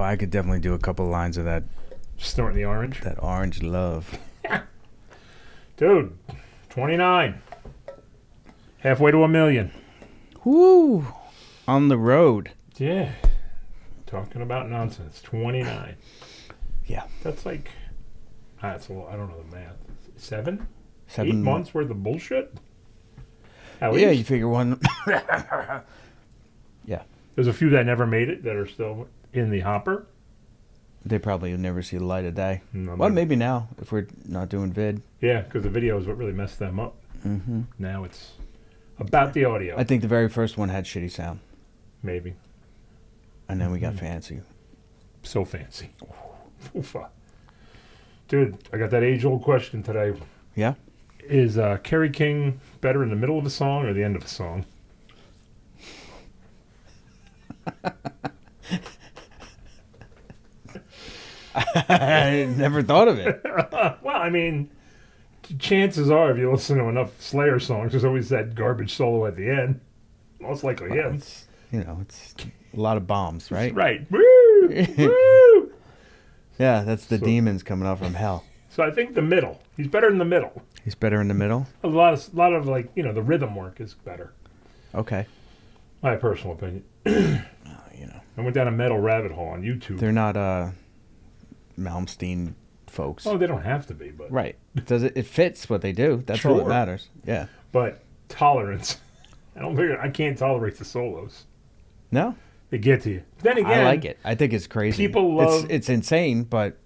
I could definitely do a couple lines of that. Snorting the orange. That orange love. Dude, 29. Halfway to 1,000,000. Woo! On the road. Yeah. Talking about nonsense. 29. Yeah. That's like, that's a lot. I don't know the math. 7? 7 8 months worth of bullshit? At Yeah, least. you figure one. Yeah. There's a few that never made it that are still in the hopper. They probably will never see the light of day. No, Well, maybe now, if we're not doing vid. Yeah, because the video is what really messed them up. Mm-hmm. Now it's about the audio. I think the very first one had shitty sound. Maybe. And then we got fancy. So fancy. Oofa. Dude, I got that age-old question today. Yeah? Is Kerry King better in the middle of a song or the end of a song? I never thought of it. Well, I mean, chances are, if you listen to enough Slayer songs, there's always that garbage solo at the end. Most likely him. It's, it's a lot of bombs, right? Right. Woo! Woo! Yeah, that's the demons coming out from hell. So I think the middle. He's better in the middle. He's better in the middle? A lot of like, the rhythm work is better. Okay. My personal opinion. I went down a metal rabbit hole on YouTube. They're not Malmsteen folks. Oh, they don't have to be, but right. It fits what they do. That's all that matters. Yeah. But tolerance. I can't tolerate the solos. No? They get to you. But then again, I like it. I think it's crazy. People love it's insane, but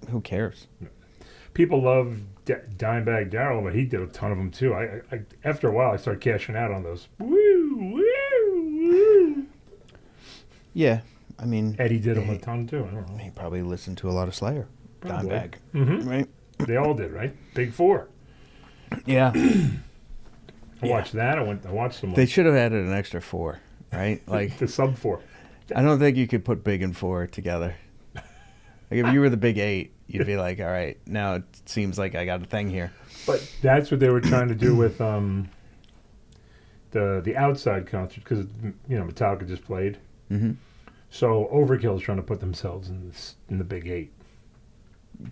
who cares? People love Dimebag Darrell, but he did a ton of them too. I after a while I started cashing out on those. Woo, woo, woo. Yeah, I mean Eddie did them a ton too. I don't know. He probably listened to a lot of Slayer. Probably. Dimebag, right? They all did, right? Big Four. Yeah. I watched that. I watched them. They should have added an extra 4, right? Like the sub 4. I don't think you could put Big and 4 together. Like if you were the Big 8, you'd be like, all right, now it seems like I got a thing here. But that's what they were trying to do with the outside concert because Metallica just played. Mm-hmm. So Overkill is trying to put themselves in the Big 8.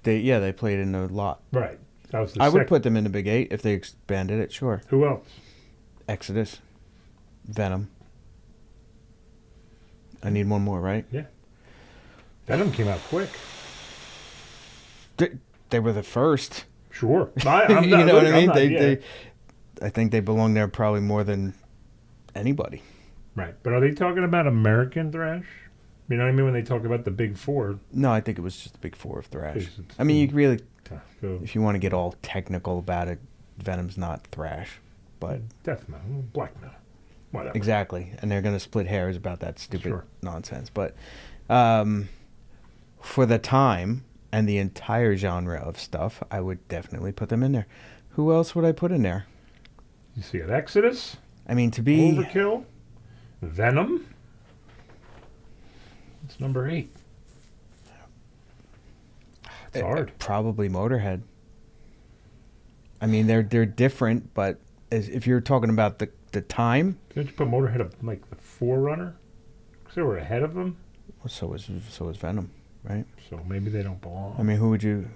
They played in a lot. Right. That was I would put them in the Big 8 if they expanded it. Sure. Who else? Exodus, Venom. I need one more, right? Yeah. Venom came out quick. They were the first. Sure. I'm not, you know what I mean? They, I think they belong there probably more than anybody. Right. But are they talking about American thrash? You know what I mean when they talk about the Big Four? No, I think it was just the Big Four of thrash. I mean, you really, if you want to get all technical about it, Venom's not thrash, but death metal, black metal, whatever. Exactly, and they're going to split hairs about that stupid nonsense. But for the time and the entire genre of stuff, I would definitely put them in there. Who else would I put in there? You see it, Exodus. I mean, to be Overkill, Venom. It's number 8. It's hard. Probably Motorhead. I mean, they're different, but if you're talking about the time, can't you put Motorhead up like the Forerunner? Because they were ahead of them. Well, so is Venom, right? So maybe they don't belong. I mean, who would you?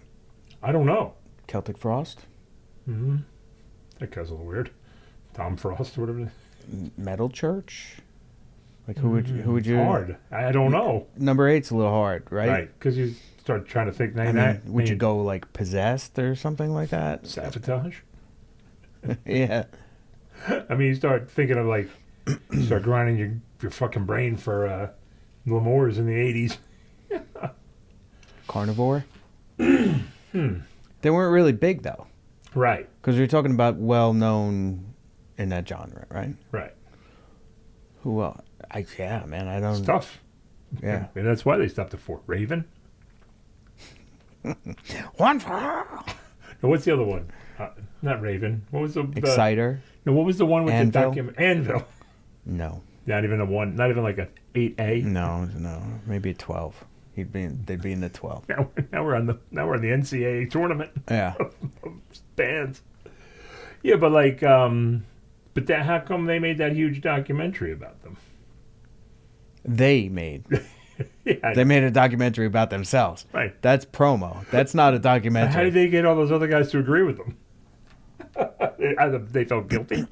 I don't know. Celtic Frost. Mm-hmm. That guy's a little weird. Tom Frost or whatever. Metal Church. Like who would you? It's hard. I don't know. Number 8's a little hard, right? Right, because you start trying to think. Would you go like Possessed or something like that? Sabotage. Yeah. I mean, you start thinking of like, you start grinding your fucking brain for L'Amours in the 80s. Carnivore. They weren't really big though. Right. Because you're talking about well-known in that genre, right? Right. Who else? I don't... It's tough. Yeah. And that's why they stopped at 4. Raven? One for all. No, what's the other one? Not Raven. What was the... Exciter? No, what was the one with Anvil? the document? Anvil. No. Not even a 1. Not even like a 8A? No. Maybe a 12. They'd be in the 12. Now we're on the NCAA tournament. Yeah. of bands. Yeah, but like... But how come they made that huge documentary about them? They made. Yeah, They made a documentary about themselves. right. That's promo. That's not a documentary. How did they get all those other guys to agree with them? Either they felt guilty.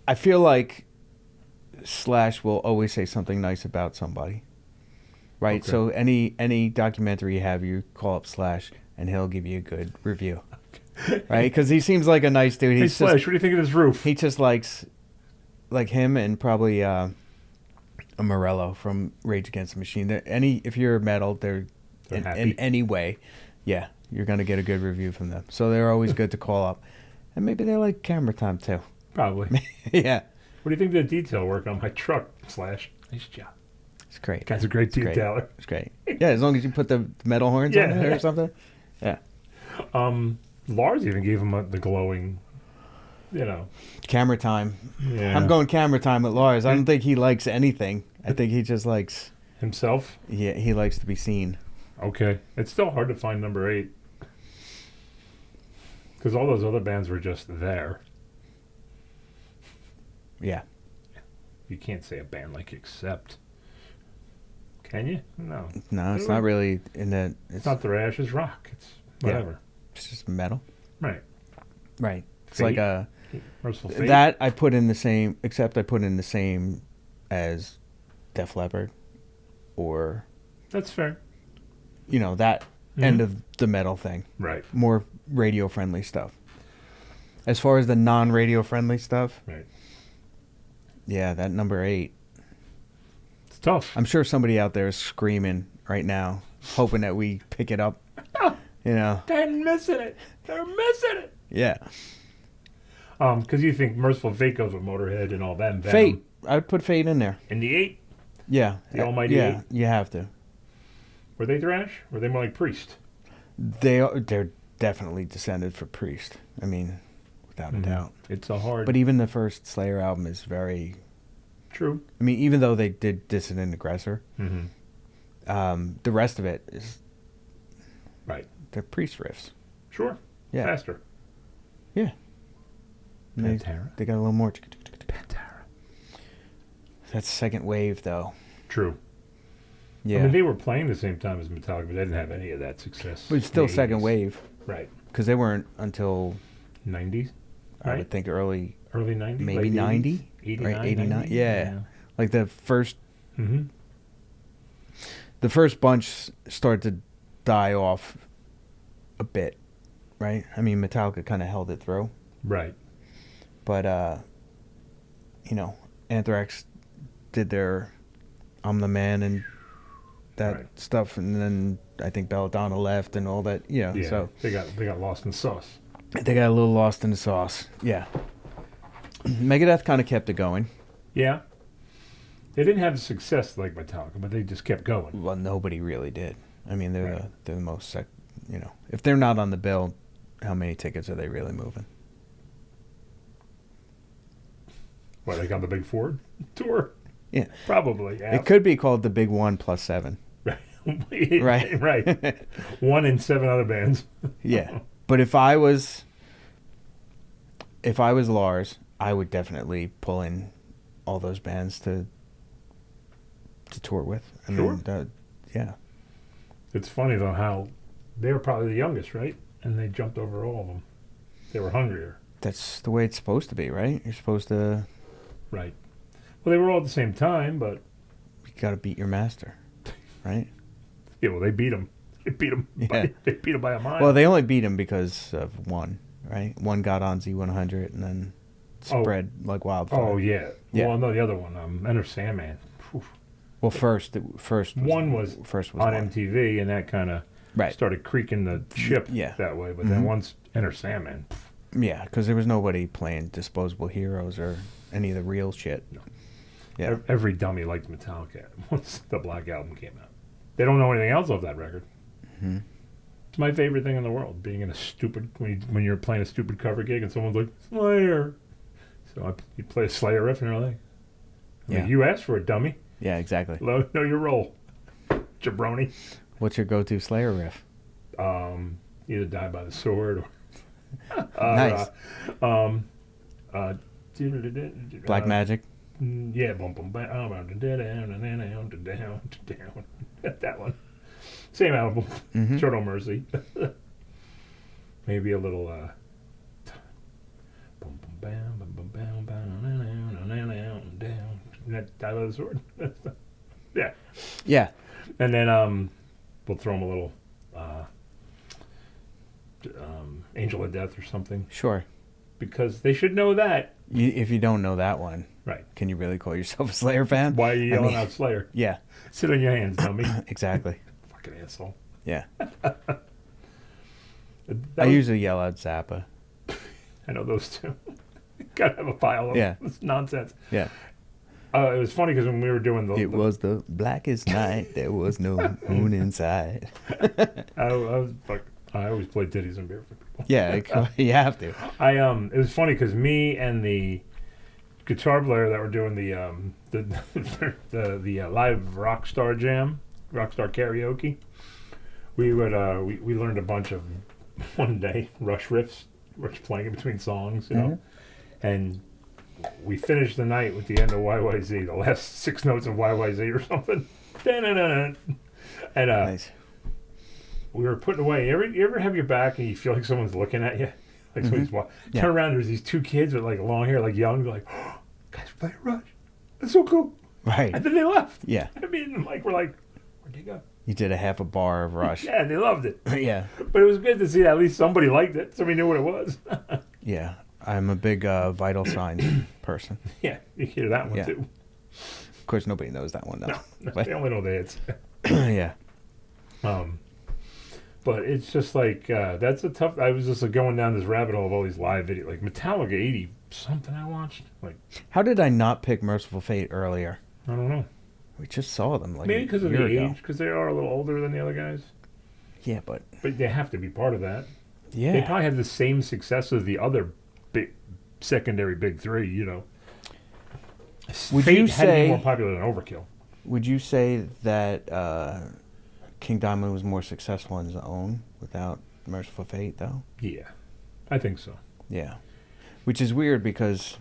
I feel like Slash will always say something nice about somebody. Right? Okay. So any documentary you have, you call up Slash and he'll give you a good review. Right? Because he seems like a nice dude. Hey, Slash, what do you think of this roof? He just likes, like him and probably a Morello from Rage Against the Machine. If you're metal, they're in any way, yeah, you're gonna get a good review from them. So they're always good to call up, and maybe they like camera time too. Probably. Yeah, What do you think of the detail work on my truck, Slash? Nice job. it's great. Guy's a great detailer. It's great. Yeah, as long as you put the metal horns on it or something. Yeah. Lars even gave him the glowing, Camera time. Yeah. I'm going camera time with Lars. I don't think he likes anything. I think he just likes. himself. Yeah, he likes to be seen. Okay. It's still hard to find number 8. Because all those other bands were just there. Yeah. You can't say a band like Accept. Can you? No. No, it's not really in the. It's not thrash, it's rock. It's whatever. It's just metal. Right. Right. It's Fate. like a. Merciful Fate. That I put in the same, except I put in the same as Def Leppard, or That's fair. that end of the metal thing. Right. More radio friendly stuff. As far as the non-radio friendly stuff, Right. yeah, that number 8. It's tough. I'm sure somebody out there is screaming right now, hoping that we pick it up. They're missing it. They're missing it. Yeah. Because you think Merciful Fate goes with Motorhead and all that. And Venom. Fate. I would put Fate in there. In the 8, Yeah. The Almighty Yeah, 8? you have to. Were they thrash? Were they more like Priest? They're definitely descended for Priest. I mean, without a doubt. It's a hard. But even the first Slayer album is very. True. I mean, even though they did Dissident Aggressor, the rest of it is. Right. They're Priest riffs. Sure. Yeah. Faster. Yeah. And Pantera. They got a little more. Pantera. That's second wave, though. True. Yeah. I mean, they were playing the same time as Metallica, but they didn't have any of that success. But it's still in the second 80s. wave. Right. Because they weren't until, 90s? I Right? would think, early, Early 90s? maybe late 90? 80s? 89, Right, 89? 90? Yeah. Like the first Mm-hmm. the first bunch started to die off a bit, right? I mean, Metallica kind of held it through. Right. But, Anthrax did their I'm the Man and that Right. stuff. And then I think Belladonna left and all that, Yeah. so They got lost in the sauce. they got a little lost in the sauce. Yeah. Megadeth kind of kept it going. Yeah. They didn't have success like Metallica, but they just kept going. Well, nobody really did. I mean, they're Right. the most, if they're not on the bill, how many tickets are they really moving? What, like on the Big Ford tour? Yeah. Probably. It could be called the Big One plus 7. Right. Right. 1 in 7 other bands. Yeah. But if I was Lars, I would definitely pull in all those bands to tour with. I Sure. mean, yeah. It's funny, though, how they were probably the youngest, right? And they jumped over all of them. They were hungrier. That's the way it's supposed to be, right? You're supposed to. Right. Well, they were all at the same time, but... You got to beat your master, right? Yeah, well, they beat him. They beat him. Yeah. They beat him by a mile. Well, they only beat him because of one, right? One got on Z100 and then spread like wildfire. Oh, yeah. Yeah. Well, no, the other one, Enter Sandman. Whew. Well, first One was first on one. MTV, and that kind of Right. started creaking the ship Yeah. that way. But then once Enter Sandman, Yeah, because there was nobody playing Disposable Heroes or any of the real shit. No. Yeah. every dummy liked Metallica once the Black Album came out. They don't know anything else off that record. Mm-hmm. It's my favorite thing in the world, being in a stupid, when you're playing a stupid cover gig and someone's like, Slayer. So you play a Slayer riff and you're like, I mean, Yeah. you asked for it, dummy. Yeah, exactly. Know your role, jabroni. What's your go-to Slayer riff? Either Die by the Sword or Nice. uh, Black Magic. Yeah, boom, boom, bam, down. That one. Same album. Mm-hmm. Show No Mercy. Maybe a little. Boom, boom, bam, bam, bam, bam, bam, down. That Dial of the Sword. Yeah. Yeah. And then we'll throw them a little Angel of Death or something. Sure. Because they should know that. If you don't know that one, right? Can you really call yourself a Slayer fan? Why are you yelling out Slayer? Yeah. Sit on your hands, dummy. Exactly. Fucking asshole. Yeah. I usually yell out Zappa. I know those two. Gotta have a pile of this nonsense. Yeah. It was funny because when we were doing it was the blackest night. There was no moon inside. I always play ditties and beer for people. Yeah, you have to. It was funny because me and the guitar player that were doing the live Rockstar Jam, Rockstar Karaoke, we learned a bunch of one day Rush riffs, Rush playing in between songs, you know, and we finished the night with the end of YYZ, the last 6 notes of YYZ or something. And nice. We were putting away. You ever have your back and you feel like someone's looking at you? Like somebody's watching. Yeah. Turn around, there's these 2 kids with like long hair, like young. They're like, oh, guys play Rush. That's so cool. Right. And then they left. Yeah. I mean, like, we're like, where'd they go? You did a half a bar of Rush. Yeah, they loved it. Yeah. But it was good to see at least somebody liked it. Somebody knew what it was. Yeah. I'm a big Vital Signs person. Yeah, you hear that one too. Of course, nobody knows that one, though. No, they only know the hits. Yeah. But it's just like, that's a tough... I was just like going down this rabbit hole of all these live videos. Like Metallica 80 something I watched. Like, how did I not pick Merciful Fate earlier? I don't know. We just saw them like maybe because of the age, because they are a little older than the other guys. Yeah, but they have to be part of that. Yeah. They probably have the same success as the other big secondary big 3, you know. Would Fate you had to be say more popular than Overkill? Would you say that King Diamond was more successful on his own without Merciful Fate, though? Yeah, I think so. Yeah. Which is weird because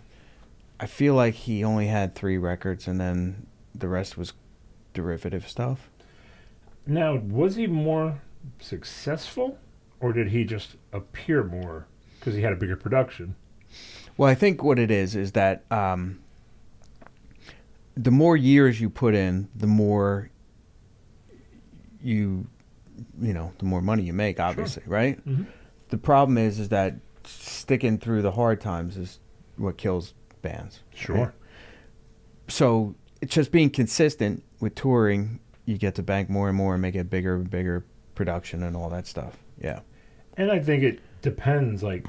I feel like he only had 3 records and then the rest was derivative stuff. Now, was he more successful or did he just appear more because he had a bigger production? Well, I think what it is that the more years you put in, the more the more money you make, obviously, sure. Right? Mm-hmm. The problem is that sticking through the hard times is what kills bands. Sure. Right? So it's just being consistent with touring. You get to bank more and more and make it bigger and bigger production and all that stuff. Yeah. And I think it depends. Like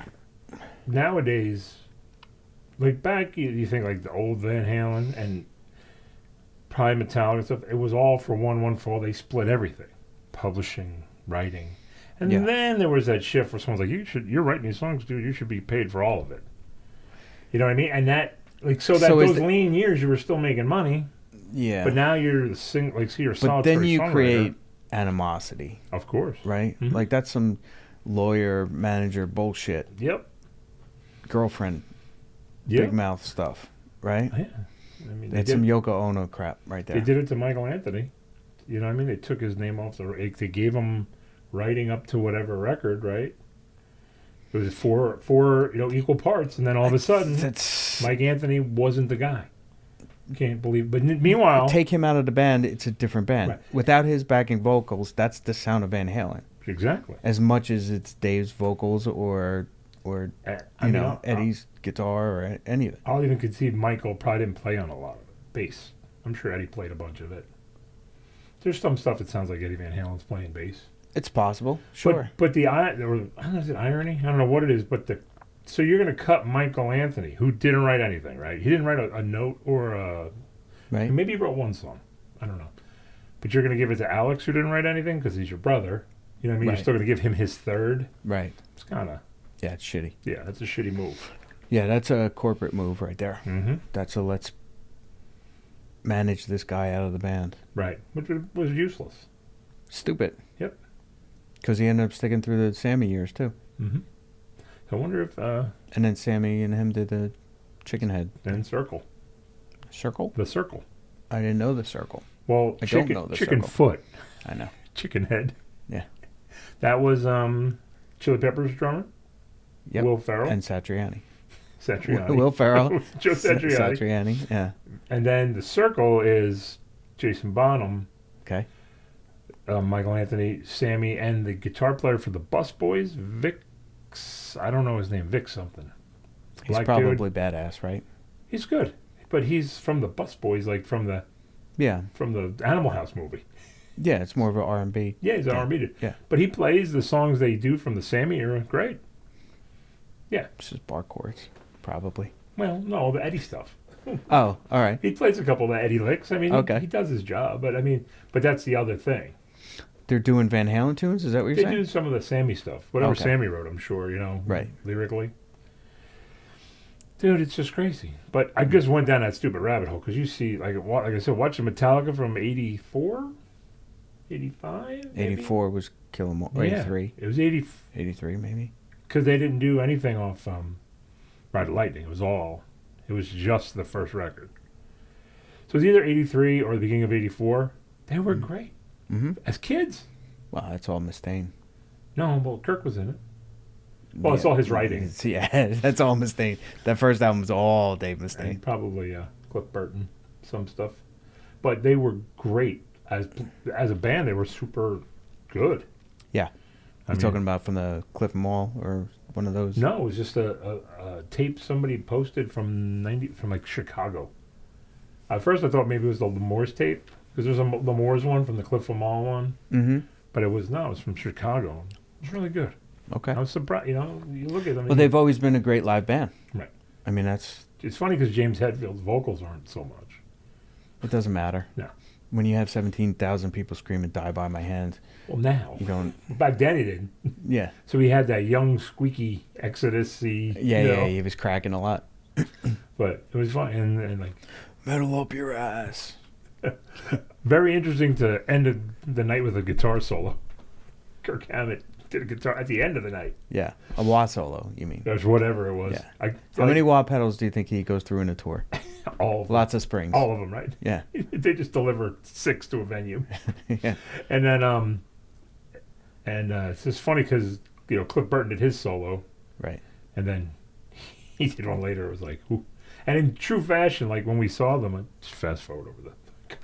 nowadays, like back, you think like the old Van Halen and probably Metallica and stuff. It was all for one for all. They split everything, publishing, writing, and then there was that shift where someone's like, "You're writing these songs, dude. You should be paid for all of it." You know what I mean? And that those lean years, you were still making money. Yeah. But now you're you're a solitary songwriter. But then you create animosity. Of course. Right? Mm-hmm. Like that's some lawyer manager bullshit. Yep. Girlfriend. Big mouth stuff. Right? Yeah. I mean, that's some Yoko Ono crap right there. They did it to Michael Anthony. You know what I mean? They took his name off they gave him writing up to whatever record, right? It was four equal parts, and then all of a sudden, Mike Anthony wasn't the guy. Can't believe. But meanwhile, take him out of the band, it's a different band. Right. Without his backing vocals, that's the sound of Van Halen. Exactly. As much as it's Dave's vocals or Eddie's guitar or any of it. I'll even concede Michael probably didn't play on a lot of it. Bass. I'm sure Eddie played a bunch of it. There's some stuff that sounds like Eddie Van Halen's playing bass. It's possible, sure. But I don't know, is it irony? I don't know what it is, but so you're going to cut Michael Anthony, who didn't write anything, right? He didn't write a note or right. Maybe he wrote one song. I don't know. But you're going to give it to Alex, who didn't write anything, because he's your brother. You know what I mean? Right. You're still going to give him his third. Right. It's kind of... Yeah, it's shitty. Yeah, that's a shitty move. Yeah, that's a corporate move right there. Mm-hmm. That's a let's manage this guy out of the band. Right. Which was useless. Stupid. Yep. Because he ended up sticking through the Sammy years, too. Mm-hmm. I wonder if... and then Sammy and him did the Chicken Head. And Circle. Circle? The Circle. I didn't know the Circle. Well, I don't know the Chicken Circle. Foot. I know. Chicken Head. Yeah. That was Chili Peppers drummer. Yep. Will Ferrell. And Satriani. Satriani. Will Ferrell. Joe Satriani. Satriani, yeah. And then the Circle is Jason Bonham. Okay. Michael Anthony, Sammy, and the guitar player for the Bus Boys, Vic. I don't know his name. Vic something. He's Black probably dude. badass, right? He's good, but he's from the Bus Boys, like from the Animal House movie. Yeah, it's more of an R&B. Yeah, he's an R&B dude. Yeah. But he plays the songs they do from the Sammy era. Great. Yeah. It's just bar chords, probably. Well, no, the Eddie stuff. Oh, all right. He plays a couple of the Eddie licks. I mean, Okay. he does his job, but that's the other thing. They're doing Van Halen tunes? Is that what you're They saying? do some of the Sammy stuff. Whatever Okay. Sammy wrote, I'm sure, Right. lyrically. Dude, it's just crazy. But I just went down that stupid rabbit hole because you see, like I said, watching Metallica from 84, 85? 84 was Kill 'Em All. Or 83. It was 80. 83, maybe. Because they didn't do anything off Ride the Lightning. It was just the first record. So it was either 83 or the beginning of 84. They were great. Mm-hmm. As kids. Well, that's all Mustaine. No, well, Kirk was in it. Well, it's all his writing. Yeah, that's all Mustaine. That first album was all Dave Mustaine. And probably Cliff Burton, some stuff. But they were great. As a band, they were super good. Yeah. You're talking about from the Cliff Mall or one of those? No, it was just a tape somebody posted from like Chicago. At first, I thought maybe it was the L'Amour's tape because there's a L'Amour's one from the Cliff Mall one. Mm-hmm. But it was from Chicago. It was really good. Okay. I was surprised. You look at them. Well, they've always been a great live band. Right. I mean, it's funny because James Hetfield's vocals aren't so much. It doesn't matter. No. When you have 17,000 people screaming "Die by my hand," Well, now you don't. back then he didn't. Yeah. So he had that young, squeaky, Exodus-y. Yeah, he was cracking a lot. But it was fun and like Metal up your ass. very interesting to end the night with a guitar solo. Kirk Hammett did a guitar at the end of the night. Yeah, a wah solo. You mean? There's whatever it was. Yeah. How many wah pedals do you think he goes through in a tour? All of them. Lots of springs. All of them, right? Yeah. They just deliver 6 to a venue. Yeah. And then it's just funny because Cliff Burton did his solo, Right. and then he did one later. It was like, ooh. And in true fashion, like when we saw them, I just fast forward over that.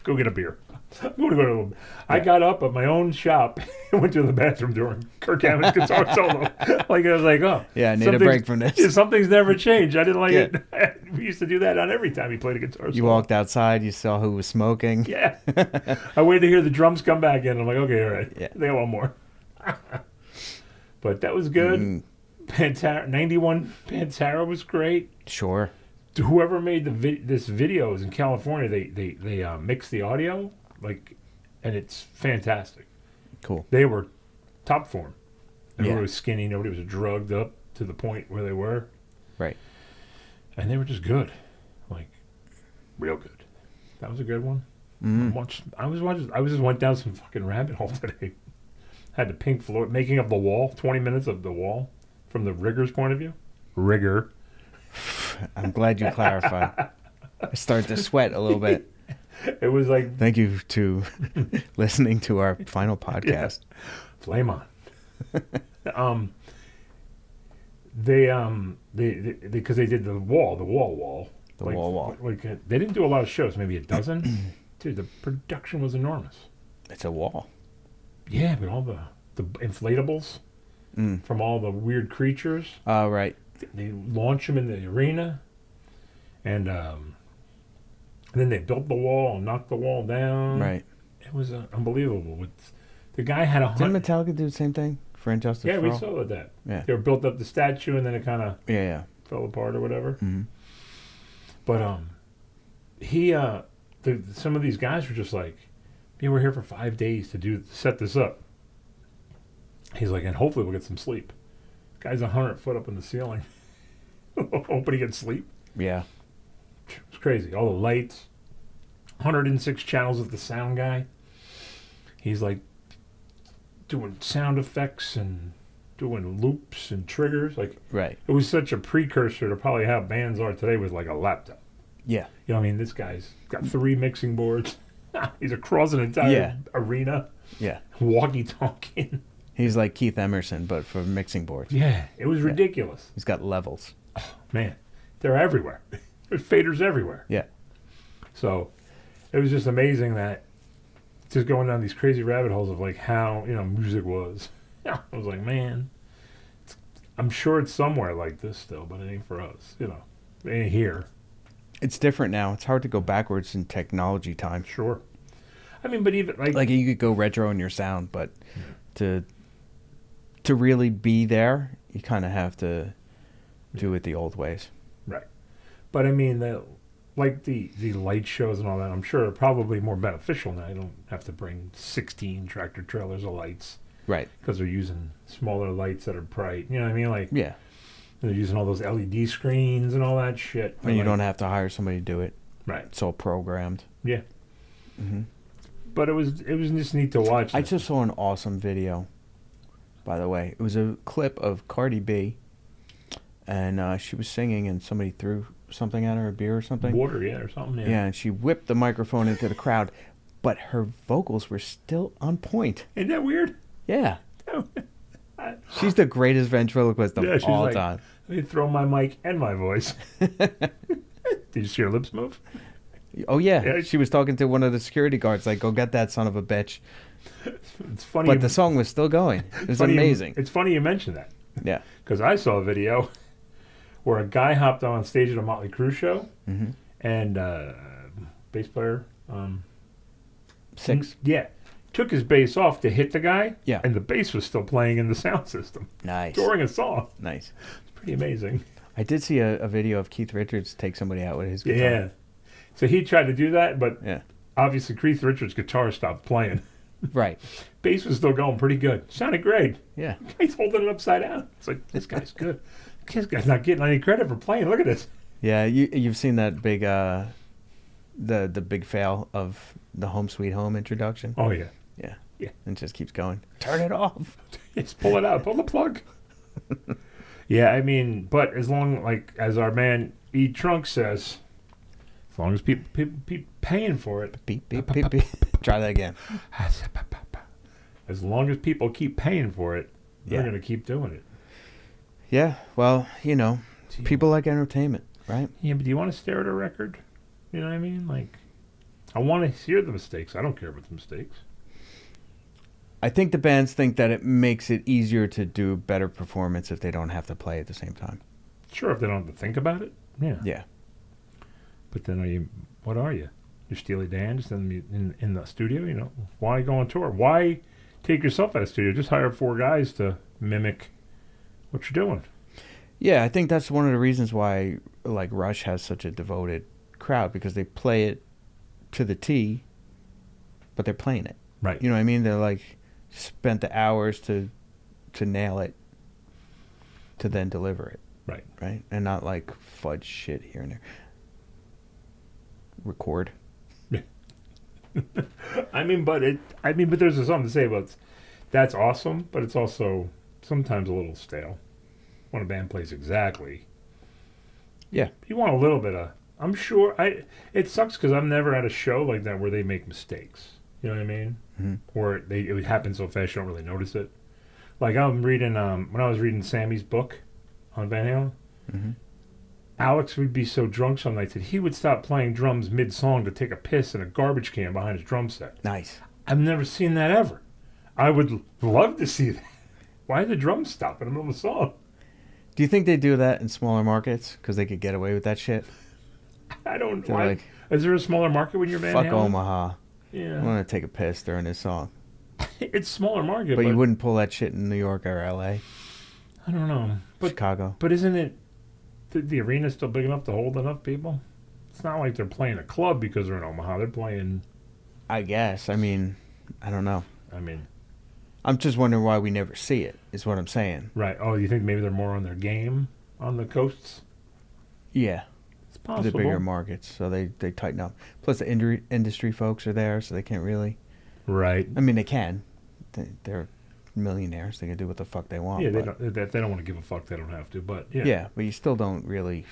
Go get a beer. I'm going to go to. I got up at my own shop and went to the bathroom during Kirk Hammett's guitar solo. Like I was like, oh, Yeah, I need a break from this. Something's never changed. I didn't like it. We used to do that on every time he played a guitar solo. You walked outside, you saw who was smoking. Yeah. I waited to hear the drums come back in. I'm like, okay, all right. Yeah. They got one more. But that was good. Pantera, 91 Pantera was great. Sure. Whoever made this video is in California. They mixed the audio, and it's fantastic. Cool. They were top form. Nobody Yeah. was skinny. Nobody was drugged up to the point where they were. Right. And they were just good. Like, real good. That was a good one. I just went down some fucking rabbit hole today. Had the Pink Floyd making of The Wall, 20 minutes of The Wall from the Rigger's point of view. Rigger. I'm glad you clarified. I start to sweat a little bit. It was like, Thank you to listening to our final podcast. flame on. Because they did the wall. The wall. Like, they didn't do a lot of shows, maybe a dozen. Dude, the production was enormous. It's a wall. Yeah, but all the inflatables from all the weird creatures. Oh, right. They launch them in the arena, and then they built the wall and knocked the wall down. Right. It was unbelievable. The guy had a Didn't Metallica do the same thing for Injustice Yeah, for we All? saw that. Yeah. They were built up the statue, and then it kind of Yeah. fell apart or whatever. Mm-hmm. But some of these guys were just like, "Yeah, we're here for 5 days to set this up." He's like, and hopefully we'll get some sleep. Guy's 100 foot up in the ceiling, hoping he gets sleep. Yeah. It's crazy. All the lights, 106 channels with the sound guy. He's like doing sound effects and doing loops and triggers. Like, Right. it was such a precursor to probably how bands are today with like a laptop. Yeah. You know what I mean? This guy's got 3 mixing boards. He's across an entire arena. Yeah. Walkie-talking. He's like Keith Emerson, but for mixing boards. Yeah, it was ridiculous. He's got levels. Oh, man, they're everywhere. There's faders everywhere. Yeah. So it was just amazing that just going down these crazy rabbit holes of like how, music was. I was like, man, I'm sure it's somewhere like this still, but it ain't for us. It ain't here. It's different now. It's hard to go backwards in technology time. Sure. I mean, but even like you could go retro in your sound, but to really be there, you kind of have to do it the old ways. Right. But I mean, the light shows and all that, I'm sure are probably more beneficial now. You don't have to bring 16 tractor trailers of lights. Right. Because they're using smaller lights that are bright. You know what I mean? Like, yeah. They're using all those LED screens and all that shit. And you don't have to hire somebody to do it. Right. It's all programmed. Yeah. Mm-hmm. But it was just neat to watch. I just saw an awesome video, by the way. It was a clip of Cardi B, and she was singing, and somebody threw something at her, a beer or something. Water, or something. Yeah, and she whipped the microphone into the crowd, but her vocals were still on point. Isn't that weird? Yeah. She's the greatest ventriloquist of all time. Let me throw my mic and my voice. Did you see her lips move? Oh, yeah. She was talking to one of the security guards, like, go get that son of a bitch. It's funny. But the song was still going. It was amazing. It's funny you mentioned that. Yeah. Because I saw a video where a guy hopped on stage at a Motley Crue show, and bass player... Six. Yeah. Took his bass off to hit the guy, yeah, and the bass was still playing in the sound system. Nice. During a song. Nice. It's pretty amazing. I did see a video of Keith Richards take somebody out with his guitar. Yeah. So he tried to do that, but yeah, obviously Keith Richards' guitar stopped playing. Right. Bass was still going pretty good. Sounded great. Yeah. He's holding it upside down. It's like, this guy's good. This guy's not getting any credit for playing. Look at this. Yeah, you've seen that big the big fail of the Home Sweet Home introduction. Oh yeah. Yeah. Yeah. And just keeps going. Turn it off. Just pull it out. Pull the plug. Yeah, I mean, but as long, like, as our man E. Trunk says, as long as people paying for it. Beep, beep, beep, beep. Try that again. As long as people keep paying for it, they're going to keep doing it. Yeah, well, people like entertainment, right? Yeah, but do you want to stare at a record? You know what I mean? Like, I want to hear the mistakes. I don't care about the mistakes. I think the bands think that it makes it easier to do better performance if they don't have to play at the same time. Sure, if they don't have to think about it. Yeah. Yeah. But then what are you? You're Steely Dan just in the studio, Why go on tour? Why take yourself out of the studio? Just hire 4 guys to mimic what you're doing. Yeah, I think that's one of the reasons why, like, Rush has such a devoted crowd, because they play it to the T, but they're playing it. Right. You know what I mean? They're like spent the hours to nail it, to then deliver it. Right. Right? And not like fudge shit here and there. Record. but there's something to say about that's awesome, but it's also sometimes a little stale when a band plays exactly. Yeah. You want a little bit of, I'm sure, it sucks because I've never had a show like that where they make mistakes. You know what I mean? Mm-hmm. Or it would happen so fast you don't really notice it. Like I'm reading, when I was reading Sammy's book on Van Halen, mm-hmm. Alex would be so drunk some nights that he would stop playing drums mid-song to take a piss in a garbage can behind his drum set. Nice. I've never seen that ever. I would love to see that. Why did the drums stop in the middle of the song? Do you think they do that in smaller markets because they could get away with that shit? I don't know. Like, is there a smaller market when you're Van Halen? Fuck Omaha. Yeah. I want to take a piss during this song. It's smaller market. But you wouldn't pull that shit in New York or L.A.? I don't know. Chicago. But isn't it... The arena's still big enough to hold enough people? It's not like they're playing a club because they're in Omaha. They're playing... I guess. I mean, I don't know. I'm just wondering why we never see it, is what I'm saying. Right. Oh, you think maybe they're more on their game on the coasts? Yeah. It's possible. The bigger markets, so they tighten up. Plus, the industry folks are there, so they can't really... Right. I mean, they can. They're millionaires. They can do what the fuck they want. Yeah, they don't want to give a fuck. They don't have to, but yeah. Yeah, but you still don't really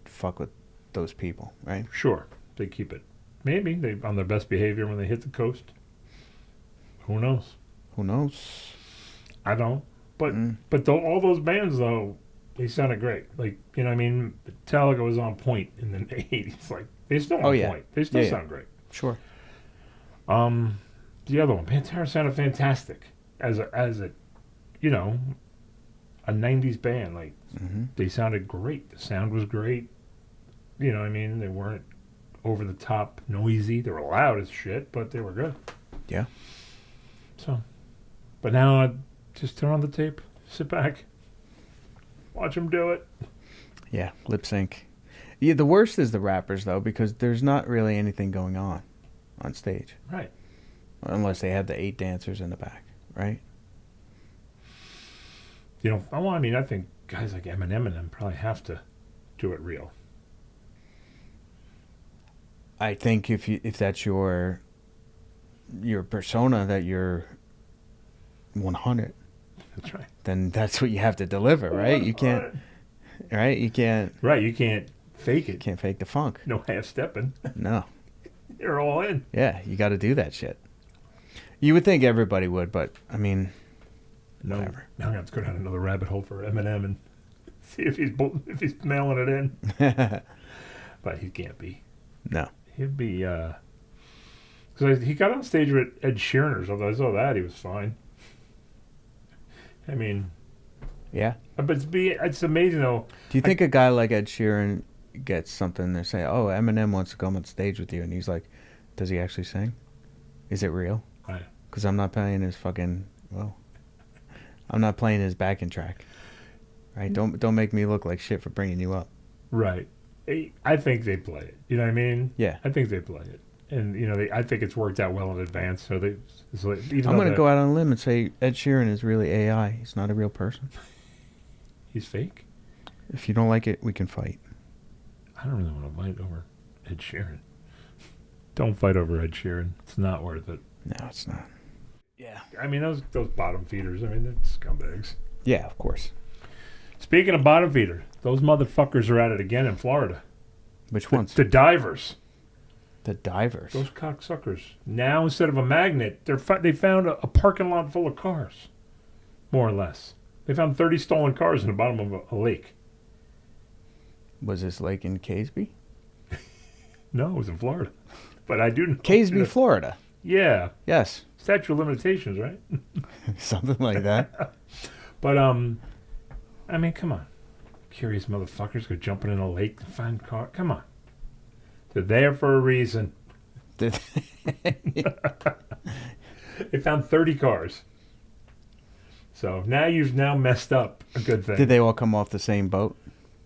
fuck with those people, right? Sure, they keep it. Maybe they on their best behavior when they hit the coast. Who knows? Who knows? I don't. But all those bands though, they sounded great. Like you know, what I mean, Metallica was on point in the '80s. Like they still on point. They still sound great. Sure. The other one, Pantera sounded fantastic as a, you know, a '90s band. Like they sounded great. The sound was great. You know, what I mean, they weren't over the top noisy. They were loud as shit, but they were good. Yeah. So, but now I just turn on the tape, sit back, watch them do it. Yeah, lip sync. Yeah, the worst is the rappers though, because there's not really anything going on stage. Right. Unless they have the 8 dancers in the back, right? You know, I mean, I think guys like Eminem and them probably have to do it real. I think if that's your persona, that you're 100. That's right. Then that's what you have to deliver, right? You can't, right? You can't. Right, you can't fake it. Can't fake the funk. No half stepping. No. You're all in. Yeah, you got to do that shit. You would think everybody would, but I mean, no. Whatever. Now I'm going to go down another rabbit hole for Eminem and see if he's mailing it in. But he can't be. No. He'd be, because he got on stage with Ed Sheeran or something. I saw that. He was fine. I mean. Yeah. But it's amazing, though. Do you think a guy like Ed Sheeran gets something, they say, oh, Eminem wants to come on stage with you, and he's like, does he actually sing? Is it real? Right. Because I'm not playing his I'm not playing his backing track. Right? Don't make me look like shit for bringing you up. Right. I think they play it. You know what I mean? Yeah. I think they play it. And, you know, I think it's worked out well in advance. So I'm going to go out on a limb and say Ed Sheeran is really AI. He's not a real person. He's fake? If you don't like it, we can fight. I don't really want to fight over Ed Sheeran. Don't fight over Ed Sheeran. It's not worth it. No, it's not. Yeah. I mean, those bottom feeders, I mean, they're scumbags. Yeah, of course. Speaking of bottom feeder, those motherfuckers are at it again in Florida. Which ones? The divers. The divers. Those cocksuckers. Now, instead of a magnet, they found a parking lot full of cars. More or less. They found 30 stolen cars in the bottom of a lake. Was this lake in Casby? No, it was in Florida. But I do know. Casby, Florida. Yeah. Yes. Statute of limitations, right? Something like that. But, I mean, come on. Curious motherfuckers go jumping in a lake to find car. Come on. They're there for a reason. They found 30 cars. So now you've messed up a good thing. Did they all come off the same boat?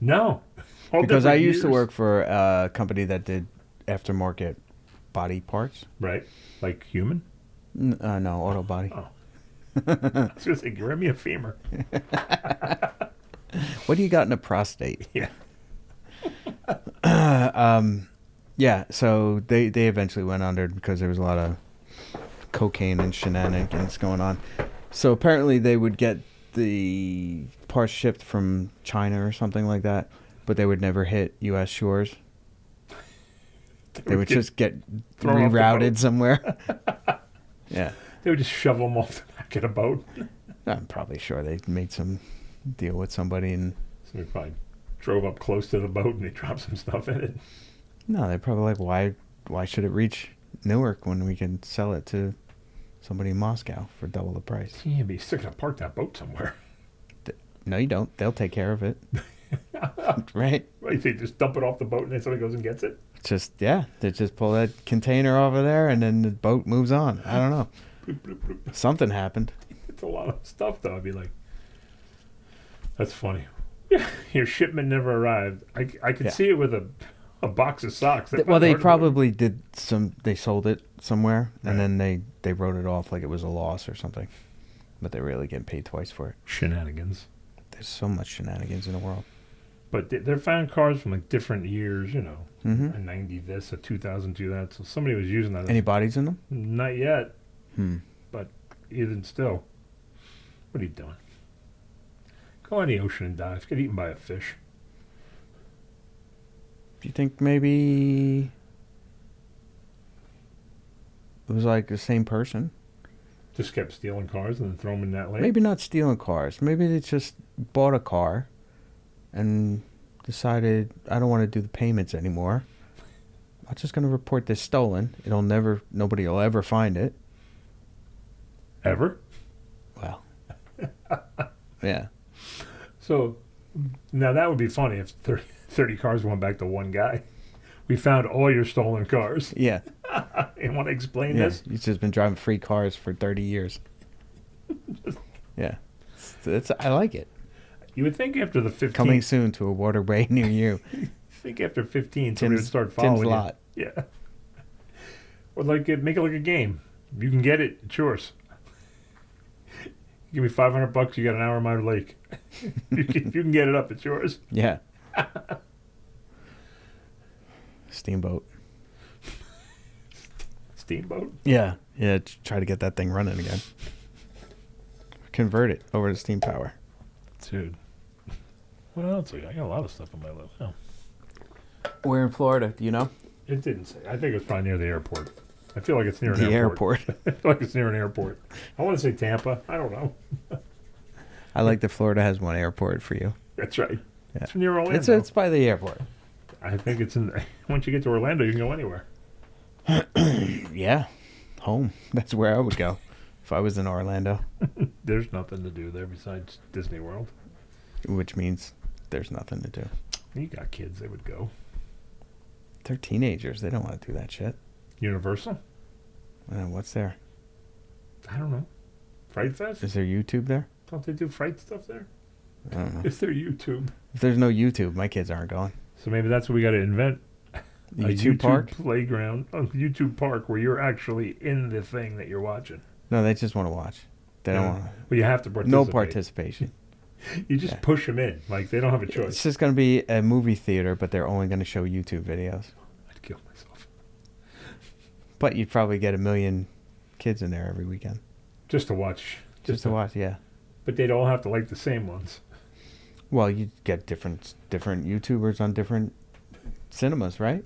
No. Because I used to work for a company that did aftermarket body parts. Right. Like human? No, auto body. Oh. I was going to say, give me a femur. What do you got in a prostate? Yeah. Yeah, so they eventually went under because there was a lot of cocaine and shenanigans going on. So apparently they would get the parts shipped from China or something like that, but they would never hit U.S. shores. They would just get rerouted somewhere. Yeah. They would just shove them off the back of the boat. I'm probably sure they made some deal with somebody and... So they probably drove up close to the boat and they dropped some stuff in it. No, they're probably like, why should it reach Newark when we can sell it to somebody in Moscow for double the price? Yeah, but you still got to park that boat somewhere. No, you don't. They'll take care of it. Right? Right, they just dump it off the boat and then somebody goes and gets it? They just pull that container over there and then the boat moves on. I don't know. Bloop, bloop, bloop. Something happened. It's a lot of stuff, though. I'd be like, that's funny. Yeah, your shipment never arrived. I could see it with a box of socks. They probably did they sold it somewhere, right. And then they wrote it off like it was a loss or something. But they're really getting paid twice for it. Shenanigans. There's so much shenanigans in the world. But they're found cars from like different years, you know. Mm-hmm. A 90 this, a 2002 that. So somebody was using that. Any bodies in them? Not yet. But even still. What are you doing? Go in the ocean and dive. Get eaten by a fish. you think maybe it was like the same person? Just kept stealing cars and then throw them in that lake? Maybe not stealing cars. Maybe they just bought a car and decided, I don't want to do the payments anymore. I'm just going to report this stolen. Nobody will ever find it. Ever? Well, yeah. So, now that would be funny if 30 cars went back to one guy. We found all your stolen cars. Yeah. You want to explain this? He's just been driving free cars for 30 years. Yeah. I like it. You would think after the 15th... Coming soon to a waterway near you. I think after 15, somebody would start following Tim's you. lot. Yeah. Or make it like a game. You can get it. It's yours. Give me $500, you got an hour in my lake. If you can get it up, it's yours. Yeah. Steamboat. Steamboat? Yeah. Yeah, try to get that thing running again. Convert it over to steam power. Dude. What else? I got a lot of stuff on my list. Oh. We're in Florida, do you know? It didn't say. I think it was probably near the airport. I feel like it's near an The airport. airport. I feel like it's near an airport. I want to say Tampa. I don't know. I like that Florida has one airport for you. That's right. Yeah. It's near Orlando. It's by the airport. I think it's in... Once you get to Orlando, you can go anywhere. Yeah. Home. That's where I would go if I was in Orlando. There's nothing to do there besides Disney World. Which means there's nothing to do. You got kids. They would go. They're teenagers. They don't want to do that shit. Universal? What's there? I don't know. Fright Fest? Is there YouTube there? Don't they do fright stuff there? I don't know. Is there YouTube? If there's no YouTube, my kids aren't going. So maybe that's what we got to invent. YouTube park? Playground. A YouTube park where you're actually in the thing that you're watching. No, they just want to watch. They don't want to. Well, you have to participate. No participation. You just push them in. Like, they don't have a choice. It's just going to be a movie theater, but they're only going to show YouTube videos. I'd kill myself. But you'd probably get 1 million kids in there every weekend. Just to watch. Just to watch, yeah. But they'd all have to like the same ones. Well, you get different YouTubers on different cinemas, right?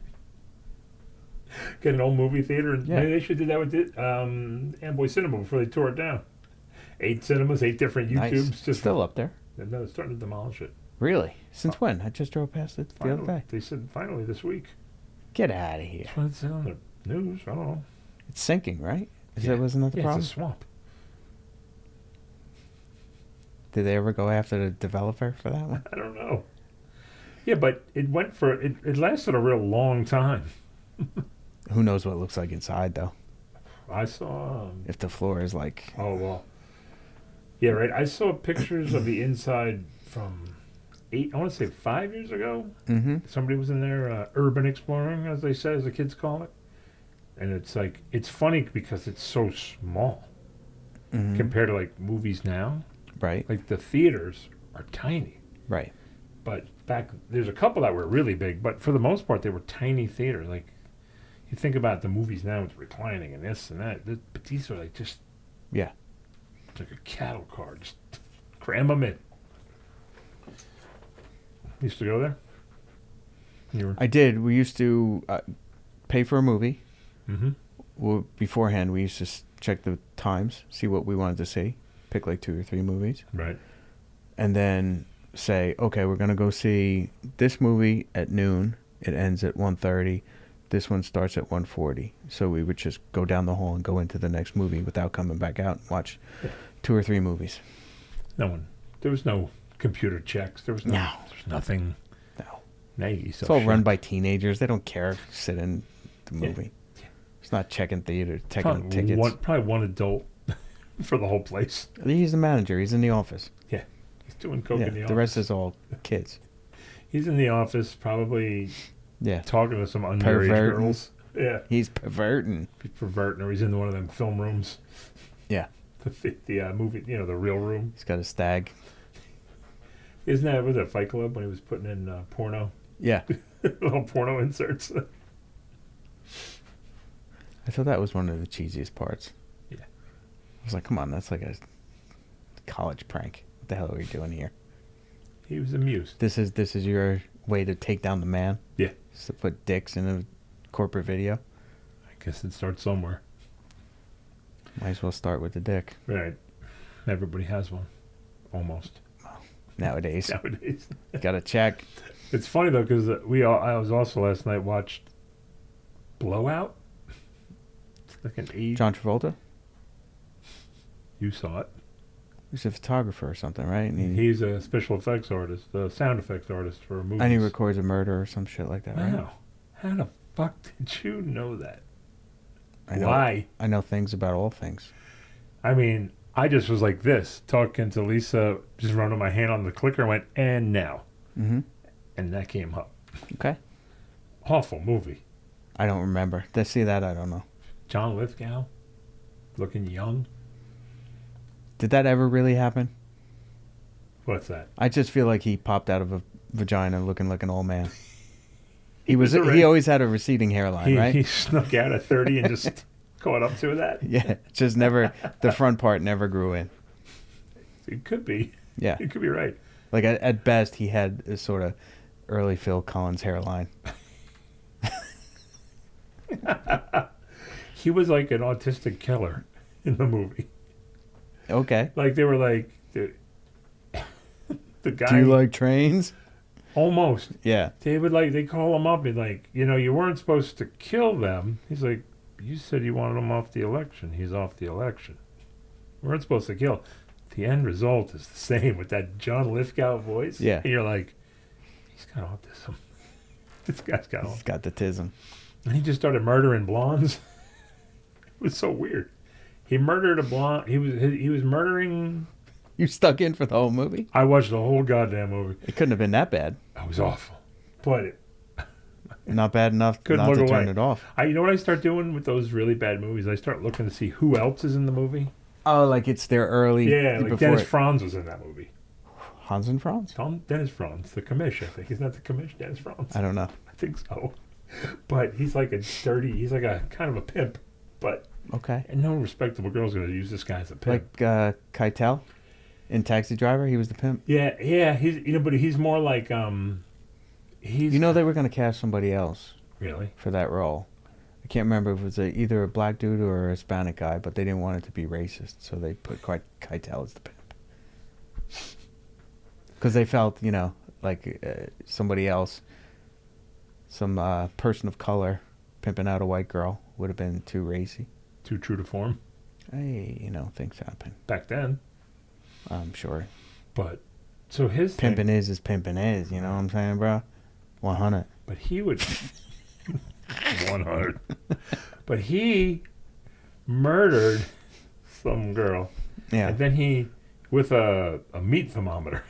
Get an old movie theater. And Yeah. maybe they should do that with Amboy Cinema before they tore it down. 8 cinemas, 8 different YouTubes. Nice. Just Still up there. No, they're starting to demolish it. Really? Since when? I just drove past it the other day. They said finally this week. Get out of here. That's what it said on the news. I don't know. It's sinking, right? Wasn't that the problem? It's a swamp. Did they ever go after the developer for that one? I don't know. Yeah, but it lasted a real long time. Who knows what it looks like inside, though? I saw... If the floor is like... Oh, well. Yeah, right. I saw pictures of the inside from 5 years ago. Mm-hmm. Somebody was in there urban exploring, as they say, as the kids call it. And it's like, it's funny because it's so small compared to like movies now. Right. Like the theaters are tiny. Right. But there's a couple that were really big, but for the most part, they were tiny theaters. Like, you think about the movies now, it's reclining and this and that. But these are like just... Yeah. It's like a cattle car. Just cram them in. Used to go there? I did. We used to pay for a movie. Mm-hmm. Well, beforehand, we used to check the times, see what we wanted to see, pick like 2 or 3 movies. Right. And then say, okay, we're going to go see this movie at noon. It ends at 1:30. This one starts at 1:40. So we would just go down the hall and go into the next movie without coming back out and watch 2 or 3 movies. There was no computer checks. There's nothing. No. Now it's all run by teenagers. They don't care if you sit in the movie. Yeah. It's not checking tickets. Probably one adult for the whole place. He's the manager. He's in the office. Yeah. He's doing coke in the office. The rest is all kids. He's in the office probably talking to some underage girls. Yeah. He's perverting. Or he's in one of them film rooms. Yeah. The movie, the real room. He's got a stag. Isn't that, was it Fight Club when he was putting in porno? Yeah. Little porno inserts. I thought that was one of the cheesiest parts. Yeah. I was like, come on, that's like a college prank. What the hell are we doing here? He was amused. This is your way to take down the man. Yeah. Just to put dicks in a corporate video. I guess it starts somewhere. Might as well start with the dick. Right. Everybody has one. Almost. Nowadays. Nowadays. Gotta check. It's funny, though, because I was also last night watched Blowout. It's like an age. John Travolta? You saw it. He's a photographer or something, right? And He's a special effects artist, a sound effects artist for movies. and he records a murder or some shit like that, right? Wow. How the fuck did you know that? I know, Why? I know things about all things. I mean, I just was like this, talking to Lisa, just running my hand on the clicker and went, and now. Mm-hmm. And that came up. Okay. Awful movie. I don't remember. To see that, I don't know. John Lithgow, looking young. Did that ever really happen? What's that? I just feel like he popped out of a vagina looking like an old man. He always had a receding hairline, right? He snuck out at 30 and just caught up to that. Yeah, just never, the front part never grew in. It could be. Yeah. You could be right. Like at best, he had a sort of early Phil Collins hairline. He was like an autistic killer in the movie. Okay. Like they were like, the guy. Do you like trains? Almost. Yeah. They call him up and like, you weren't supposed to kill them. He's like, you said you wanted him off the election. He's off the election. We weren't supposed to kill. The end result is the same with that John Lithgow voice. Yeah. And you're like, he's got autism. This guy's got autism. He's got the tism. And he just started murdering blondes. It was so weird. He murdered a blonde. He was murdering. You stuck in for the whole movie? I watched the whole goddamn movie. It couldn't have been that bad. It was awful. But Not bad enough couldn't not look to away. turn it off. You know what I start doing with those really bad movies? I start looking to see who else is in the movie. Oh, like it's their early... Yeah, like Dennis Franz was in that movie. Hans and Franz? Dennis Franz, the commish, I think. Isn't that the commish, Dennis Franz? I don't know. I think so. But he's like he's like a kind of a pimp. But Okay. and no respectable girl's going to use this guy as a pimp. Like Keitel in Taxi Driver, he was the pimp. Yeah, he's but he's more like he's They were going to cast somebody else really. for that role. I can't remember if it was either a black dude or a Hispanic guy, but they didn't want it to be racist, so they put Keitel as the pimp. Because they felt, like somebody else, some person of color pimping out a white girl would have been too racy. Too true to form. Hey, things happen. Back then. I'm sure. But so his pimping is pimping is, you know what I'm saying, bro? 100. But he would 100. But he murdered some girl. Yeah. And then he with a meat thermometer.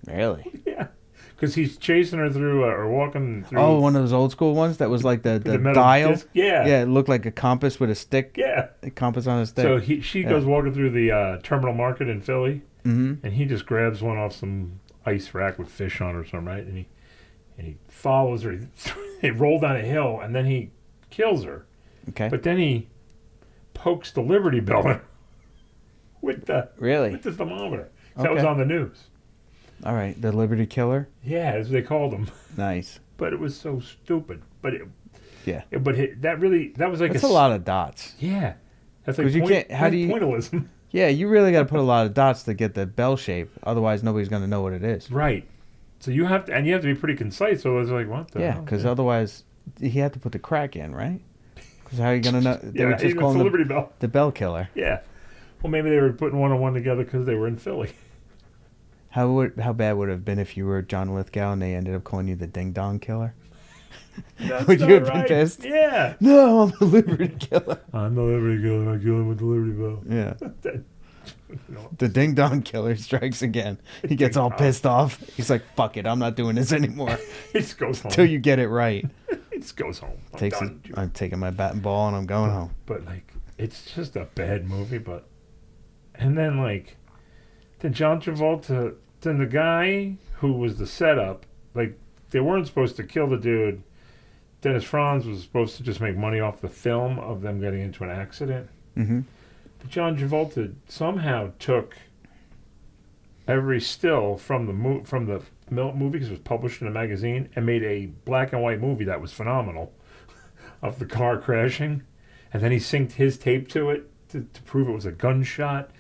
Really? Yeah. Because he's chasing her through or walking through. Oh, one of those old school ones that was like the metal dial. disc? Yeah. Yeah, it looked like a compass with a stick. Yeah. A compass on a stick. So she goes walking through the terminal market in Philly, Mm-hmm. and he just grabs one off some ice rack with fish on it or something, right? And he follows her. They roll down a hill, and then he kills her. Okay. But then he pokes the Liberty Bell in with the thermometer. So that was on the news. All right, the Liberty Killer. Yeah, as they called him. Nice. But it was so stupid. But that was like that's a lot of dots. Yeah, that's like pointillism. Yeah, you really got to put a lot of dots to get the bell shape. Otherwise, nobody's going to know what it is. Right. So you have to be pretty concise. So it was like, what the hell? Because otherwise, he had to put the crack in, right? Because how are you going to know? They were just calling the Liberty Bell. The Bell Killer. Yeah. Well, maybe they were putting one on one together because they were in Philly. How bad would it have been if you were John Lithgow and they ended up calling you the Ding Dong Killer? Would you have been pissed? Yeah. No, I'm the Liberty Killer. I'm the Liberty Killer. I kill him with the Liberty Bell. Yeah. The Ding Dong Killer strikes again. He gets all pissed off. He's like, fuck it, I'm not doing this anymore. He just goes home. Until you get it right. He just goes home. I'm taking my bat and ball and I'm going home. But, it's just a bad movie, and then, then John Travolta, then the guy who was the setup, they weren't supposed to kill the dude. Dennis Franz was supposed to just make money off the film of them getting into an accident. Mm-hmm. But John Travolta somehow took every still from the movie because it was published in a magazine, and made a black and white movie that was phenomenal of the car crashing, and then he synced his tape to it to prove it was a gunshot.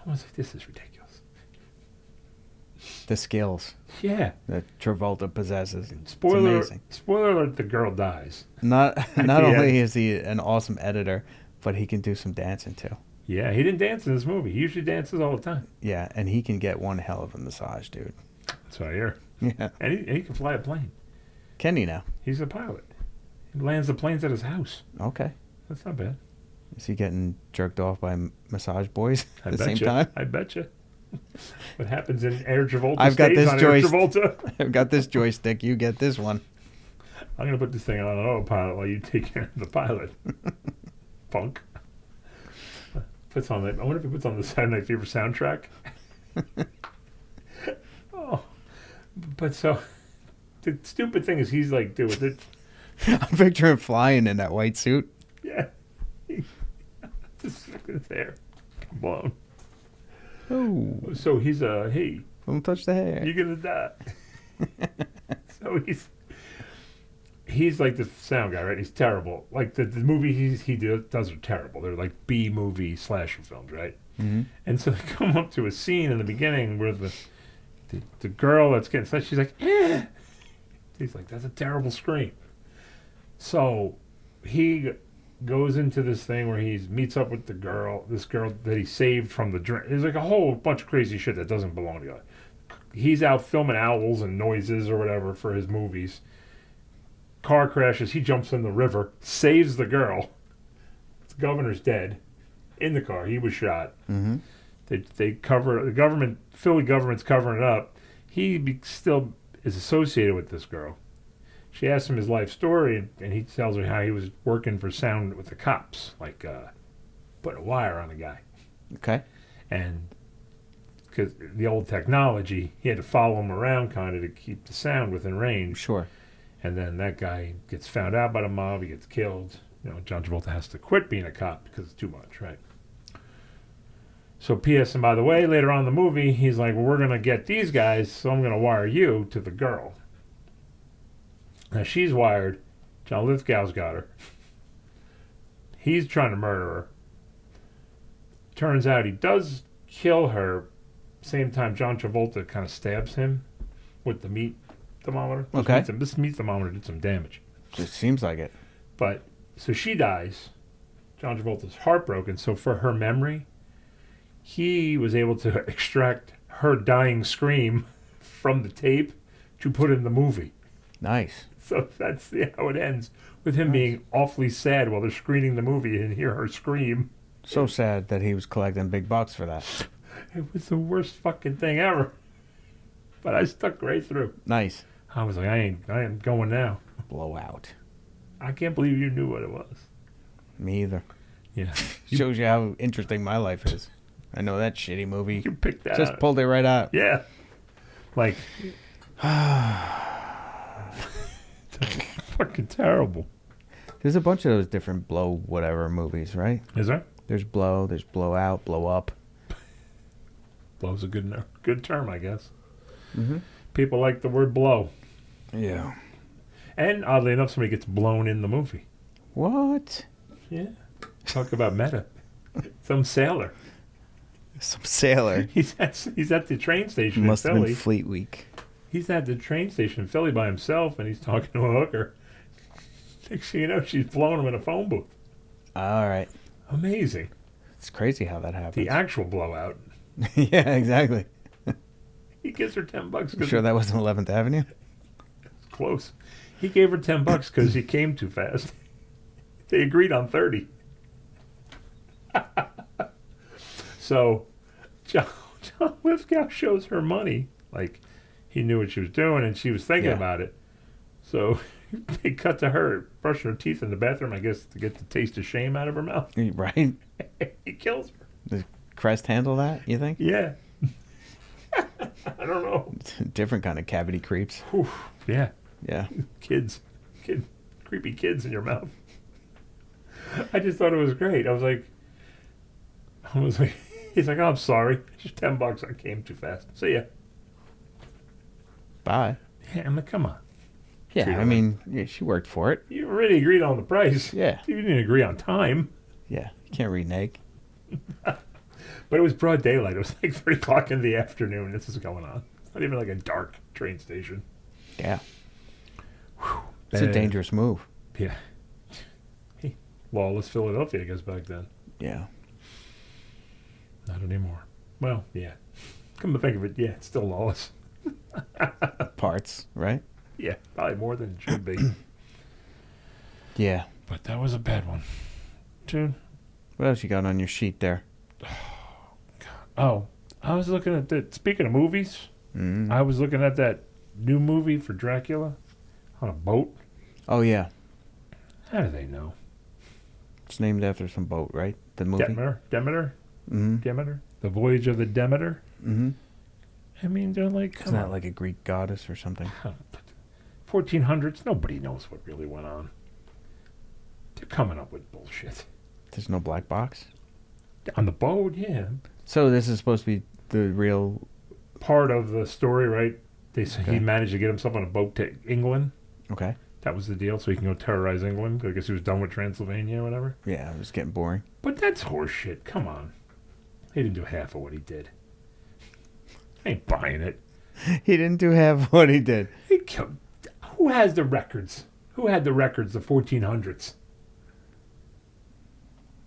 I was like, this is ridiculous. The skills. Yeah. That Travolta possesses. Spoiler, it's amazing. Spoiler alert, the girl dies. Not only is he an awesome editor, but he can do some dancing too. Yeah, he didn't dance in this movie. He usually dances all the time. Yeah, and he can get one hell of a massage, dude. That's what I hear. Yeah. And he can fly a plane. Can he now? He's a pilot. He lands the planes at his house. Okay. That's not bad. Is he getting jerked off by massage boys I at the bet same you. time? I bet you. What happens in Air Travolta I've got stays this on joystick. Air Travolta. I've got this joystick. You get this one. I'm going to put this thing on autopilot while you take care of the pilot. Punk. Puts on I wonder if he puts on the Saturday Night Fever soundtrack. Oh. But so, the stupid thing is he's like, dude, it. I'm picturing flying in that white suit. Yeah. Just his hair blown. Oh. So he's hey, Don't touch the hair. you're gonna die. So he's like the sound guy, right? He's terrible. Like the movies he does are terrible. They're like B movie slasher films, right? Mm-hmm. And so they come up to a scene in the beginning where the girl that's getting slashed, she's like, eh. He's like, that's a terrible scream. So he goes into this thing where he meets up with this girl that he saved from the drink. There's like a whole bunch of crazy shit that doesn't belong together. He's out filming owls and noises or whatever for his movies. Car crashes. He jumps in the river, saves the girl. The governor's dead in the car. He was shot. Mm-hmm. They cover the government. Philly government's covering it up. He still is associated with this girl. She asks him his life story, and he tells her how he was working for sound with the cops, like putting a wire on a guy. Okay. And because the old technology, he had to follow him around kind of to keep the sound within range. Sure. And then that guy gets found out by the mob. He gets killed. You know, John Travolta has to quit being a cop because it's too much, right? So P.S. and by the way, later on in the movie, he's like, well, we're going to get these guys, so I'm going to wire you to the girl. Now, she's wired. John Lithgow's got her. He's trying to murder her. Turns out he does kill her. Same time, John Travolta kind of stabs him with the meat thermometer. Okay. This meat thermometer did some damage. It seems like it. But, so she dies. John Travolta's heartbroken. So for her memory, he was able to extract her dying scream from the tape to put in the movie. Nice. So that's how it ends, with him being awfully sad while they're screening the movie and hear her scream. So sad that he was collecting big bucks for that. It was the worst fucking thing ever. But I stuck right through. Nice. I was like, I ain't going now. Blowout. I can't believe you knew what it was. Me either. Yeah. Shows you how interesting my life is. I know that shitty movie. You picked that Just out. pulled it right out. Yeah. Like, fucking terrible. There's a bunch of those different blow whatever movies, right? Is there? There's blow, there's blowout, blow up. Blow's a good term, I guess. Mm-hmm. People like the word blow. Yeah. And oddly enough, somebody gets blown in the movie. What? Yeah. Talk about meta. Some sailor. Some sailor. He's at the train station Must in have Philly. been Fleet Week. He's at the train station in Philly by himself, and he's talking to a hooker. Next thing you know, she's blowing him in a phone booth. All right. Amazing. It's crazy how that happens. The actual blowout. Yeah, exactly. He gives her $10. You sure that wasn't 11th Avenue? It's close. He gave her $10 because he came too fast. They agreed on 30. So, John Lithgow shows her money. Like, he knew what she was doing, and she was thinking about it. So, they cut to her brushing her teeth in the bathroom, I guess, to get the taste of shame out of her mouth. Right. He kills her. Does Crest handle that, you think? Yeah. I don't know. Different kind of cavity creeps. Whew. Yeah. Yeah. Creepy kids in your mouth. I just thought it was great. I was like, he's like, oh, I'm sorry. It's just $10. I came too fast. See ya. Bye. Yeah, I mean, come on. Yeah, I mean, yeah, she worked for it. You already agreed on the price. Yeah. You didn't agree on time. Yeah, you can't renege. But it was broad daylight. It was like 3 o'clock in the afternoon. This is going on. It's not even like a dark train station. Yeah. Whew. It's a dangerous move. Yeah. Hey, lawless Philadelphia, I guess, back then. Yeah. Not anymore. Well, yeah. Come to think of it, yeah, it's still lawless. Parts, right? Yeah, probably more than it should be. Yeah. But that was a bad one. Dude. What else you got on your sheet there? Oh, I was looking at that. Speaking of movies, I was looking at that new movie for Dracula on a boat. Oh, yeah. How do they know? It's named after some boat, right? The movie? Demeter? Mm-hmm. Demeter? The Voyage of the Demeter? Mm-hmm. I mean, they're like, Isn't that like a Greek goddess or something? 1400s, nobody knows what really went on. They're coming up with bullshit. There's no black box? On the boat, yeah. So this is supposed to be the real... Part of the story, right? They say Okay. he managed to get himself on a boat to England. Okay. That was the deal, so he can go terrorize England. I guess he was done with Transylvania or whatever. Yeah, it was getting boring. But that's horseshit. Come on. He didn't do half of what he did. I ain't buying it. He didn't do half what he did. He killed... Who has the records? Who had the records, the 1400s?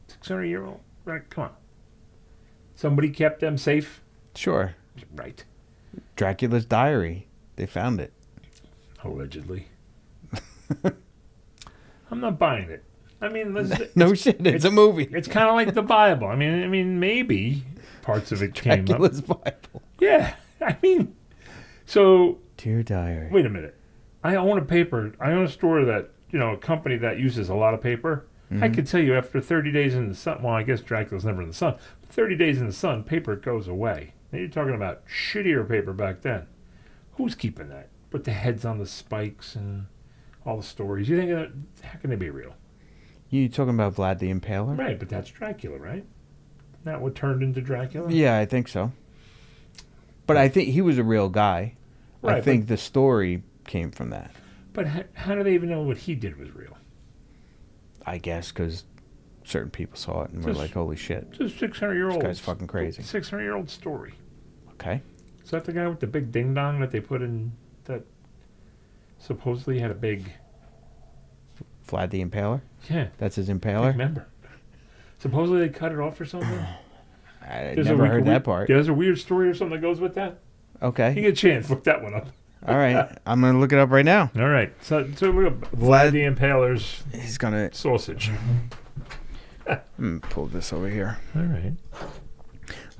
600-year-old? Right, come on. Somebody kept them safe? Sure. Right. Dracula's diary. They found it. Allegedly. I'm not buying it. I mean, No shit, it's a movie. It's kind of like the Bible. I mean, maybe parts of it came up. Dracula's Bible. Yeah, I mean, so... Dear diary. Wait a minute. I own a store that, a company that uses a lot of paper. I can tell you after 30 days in the sun, well, I guess Dracula's never in the sun, but 30 days in the sun, paper goes away. Now you're talking about shittier paper back then. Who's keeping that? With the heads on the spikes and all the stories. You think, how can they be real? You talking about Vlad the Impaler? Right, but that's Dracula, right? Not what turned into Dracula? Yeah, I think so. But I think he was a real guy. Right, I think the story came from that. But how do they even know what he did was real? I guess because certain people saw it and were like, holy shit. It's a 600-year-old. This guy's fucking crazy. 600-year-old story. Okay. Is that the guy with the big ding-dong that they put in that supposedly had a big... Vlad the Impaler? Yeah. That's his I Impaler? remember. Supposedly they cut it off or something? I never heard that part. There's a weird story or something that goes with that? Okay. You get a chance. Look that one up. All right. I'm going to look it up right now. All right. So look up Vlad the Impaler's He's going to... sausage. Pull this over here. All right.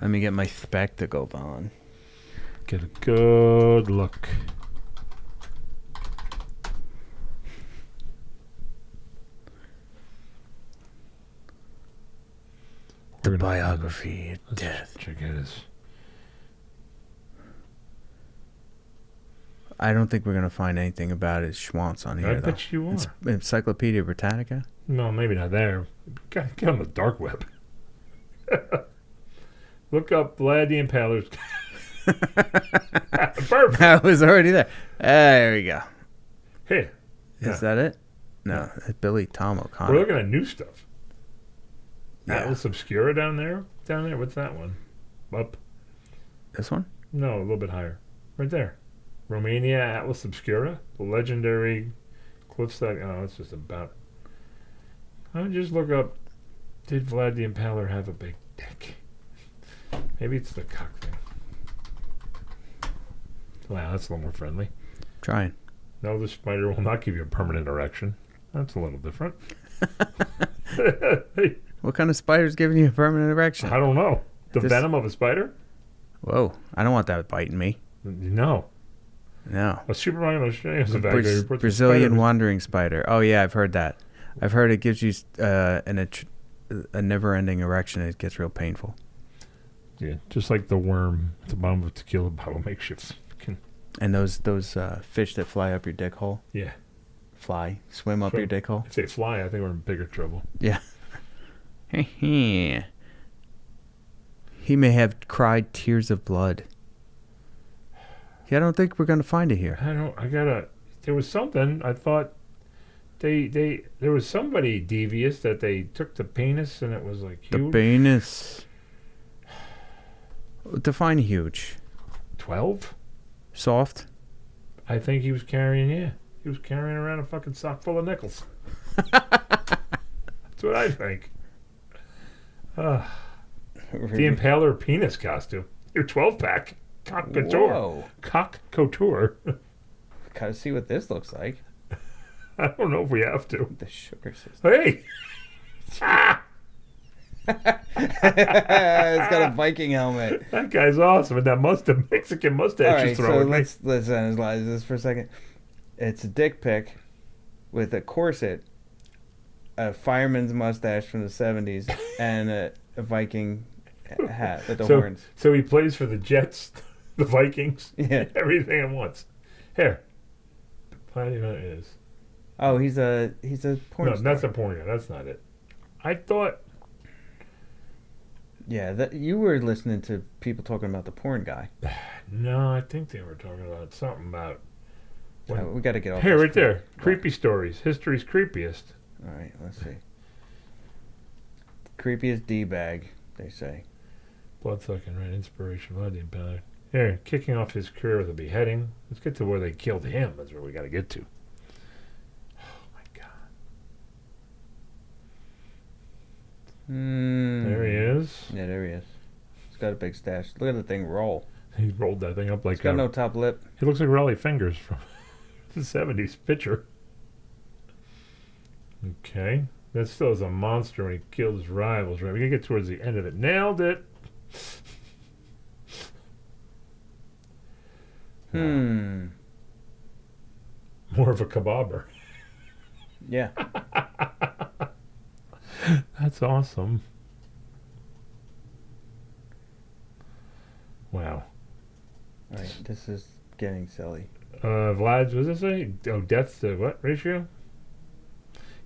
Let me get my spectacles on. Get a good look. The biography of death. Check out his... I don't think we're going to find anything about his schwantz on here, I though. bet you are. It's Encyclopedia Britannica? No, maybe not there. Get on the dark web. Look up Vlad the Impaler's... Perfect. I was already there. There we go. Hey. Is that it? No, it's Billy Tom O'Connor. We're looking at new stuff. Yeah. Atlas Obscura down there? Down there? What's that one? Up? This one? No, a little bit higher. Right there. Romania Atlas Obscura? The legendary cliffside... Oh, it's just about... I would just look up, did Vlad the Impaler have a big dick? Maybe it's the cock thing. Wow, that's a little more friendly. Trying. No, the spider will not give you a permanent erection. That's a little different. What kind of spider's giving you a permanent erection? I don't know. The venom of a spider? Whoa, I don't want that biting me. No. No. A Superman is a Brazilian wandering spider. Oh, yeah, I've heard that. I've heard it gives you a never-ending erection. It gets real painful. Yeah, just like the worm at the bottom of a tequila bottle makeshift. And those fish that fly up your dick hole? Yeah. Swim up your dick hole? If they fly, I think we're in bigger trouble. Yeah. He may have cried tears of blood. Yeah, I don't think we're gonna find it here. There was something. I thought there was somebody devious that they took the penis and it was like huge. The penis. Define huge. 12? Soft. I think he was carrying. Yeah, he was carrying around a fucking sock full of nickels. That's what I think. The Impaler penis costume. Your 12-pack. Cock couture. Whoa. Cock couture. Gotta see what this looks like. I don't know if we have to. The sugar system. Hey! It's got a Viking helmet. That guy's awesome. And that Mexican mustache All right, he's throwing. so let's analyze this for a second. It's a dick pic with a corset, a fireman's mustache from the 70s, and a Viking hat with the horns. So he plays for the Jets, the Vikings, Yeah. everything at once. Here. It is. Oh, he's a porn No, star. that's a porn guy. That's not it. I thought... Yeah, you were listening to people talking about the porn guy. No, I think they were talking about something about... We got to get off. Here, right there. Creepy stories. History's creepiest. All right, let's see. Creepiest D-bag, they say. Bloodsucking, right? Inspiration, blood impact. Here, kicking off his career with a beheading. Let's get to where they killed him. That's where we got to get to. Oh, my God. There he is. Yeah, there he is. He's got a big stash. Look at the thing roll. He rolled that thing up like... He's got no top lip. He looks like Raleigh Fingers from the 70s picture. Okay. That still is a monster when he killed his rivals, right? We gotta get towards the end of it. Nailed it! More of a kebabber. Yeah. That's awesome. Wow. All right, this is getting silly. Vlad's, what does it say? Oh, death to what ratio?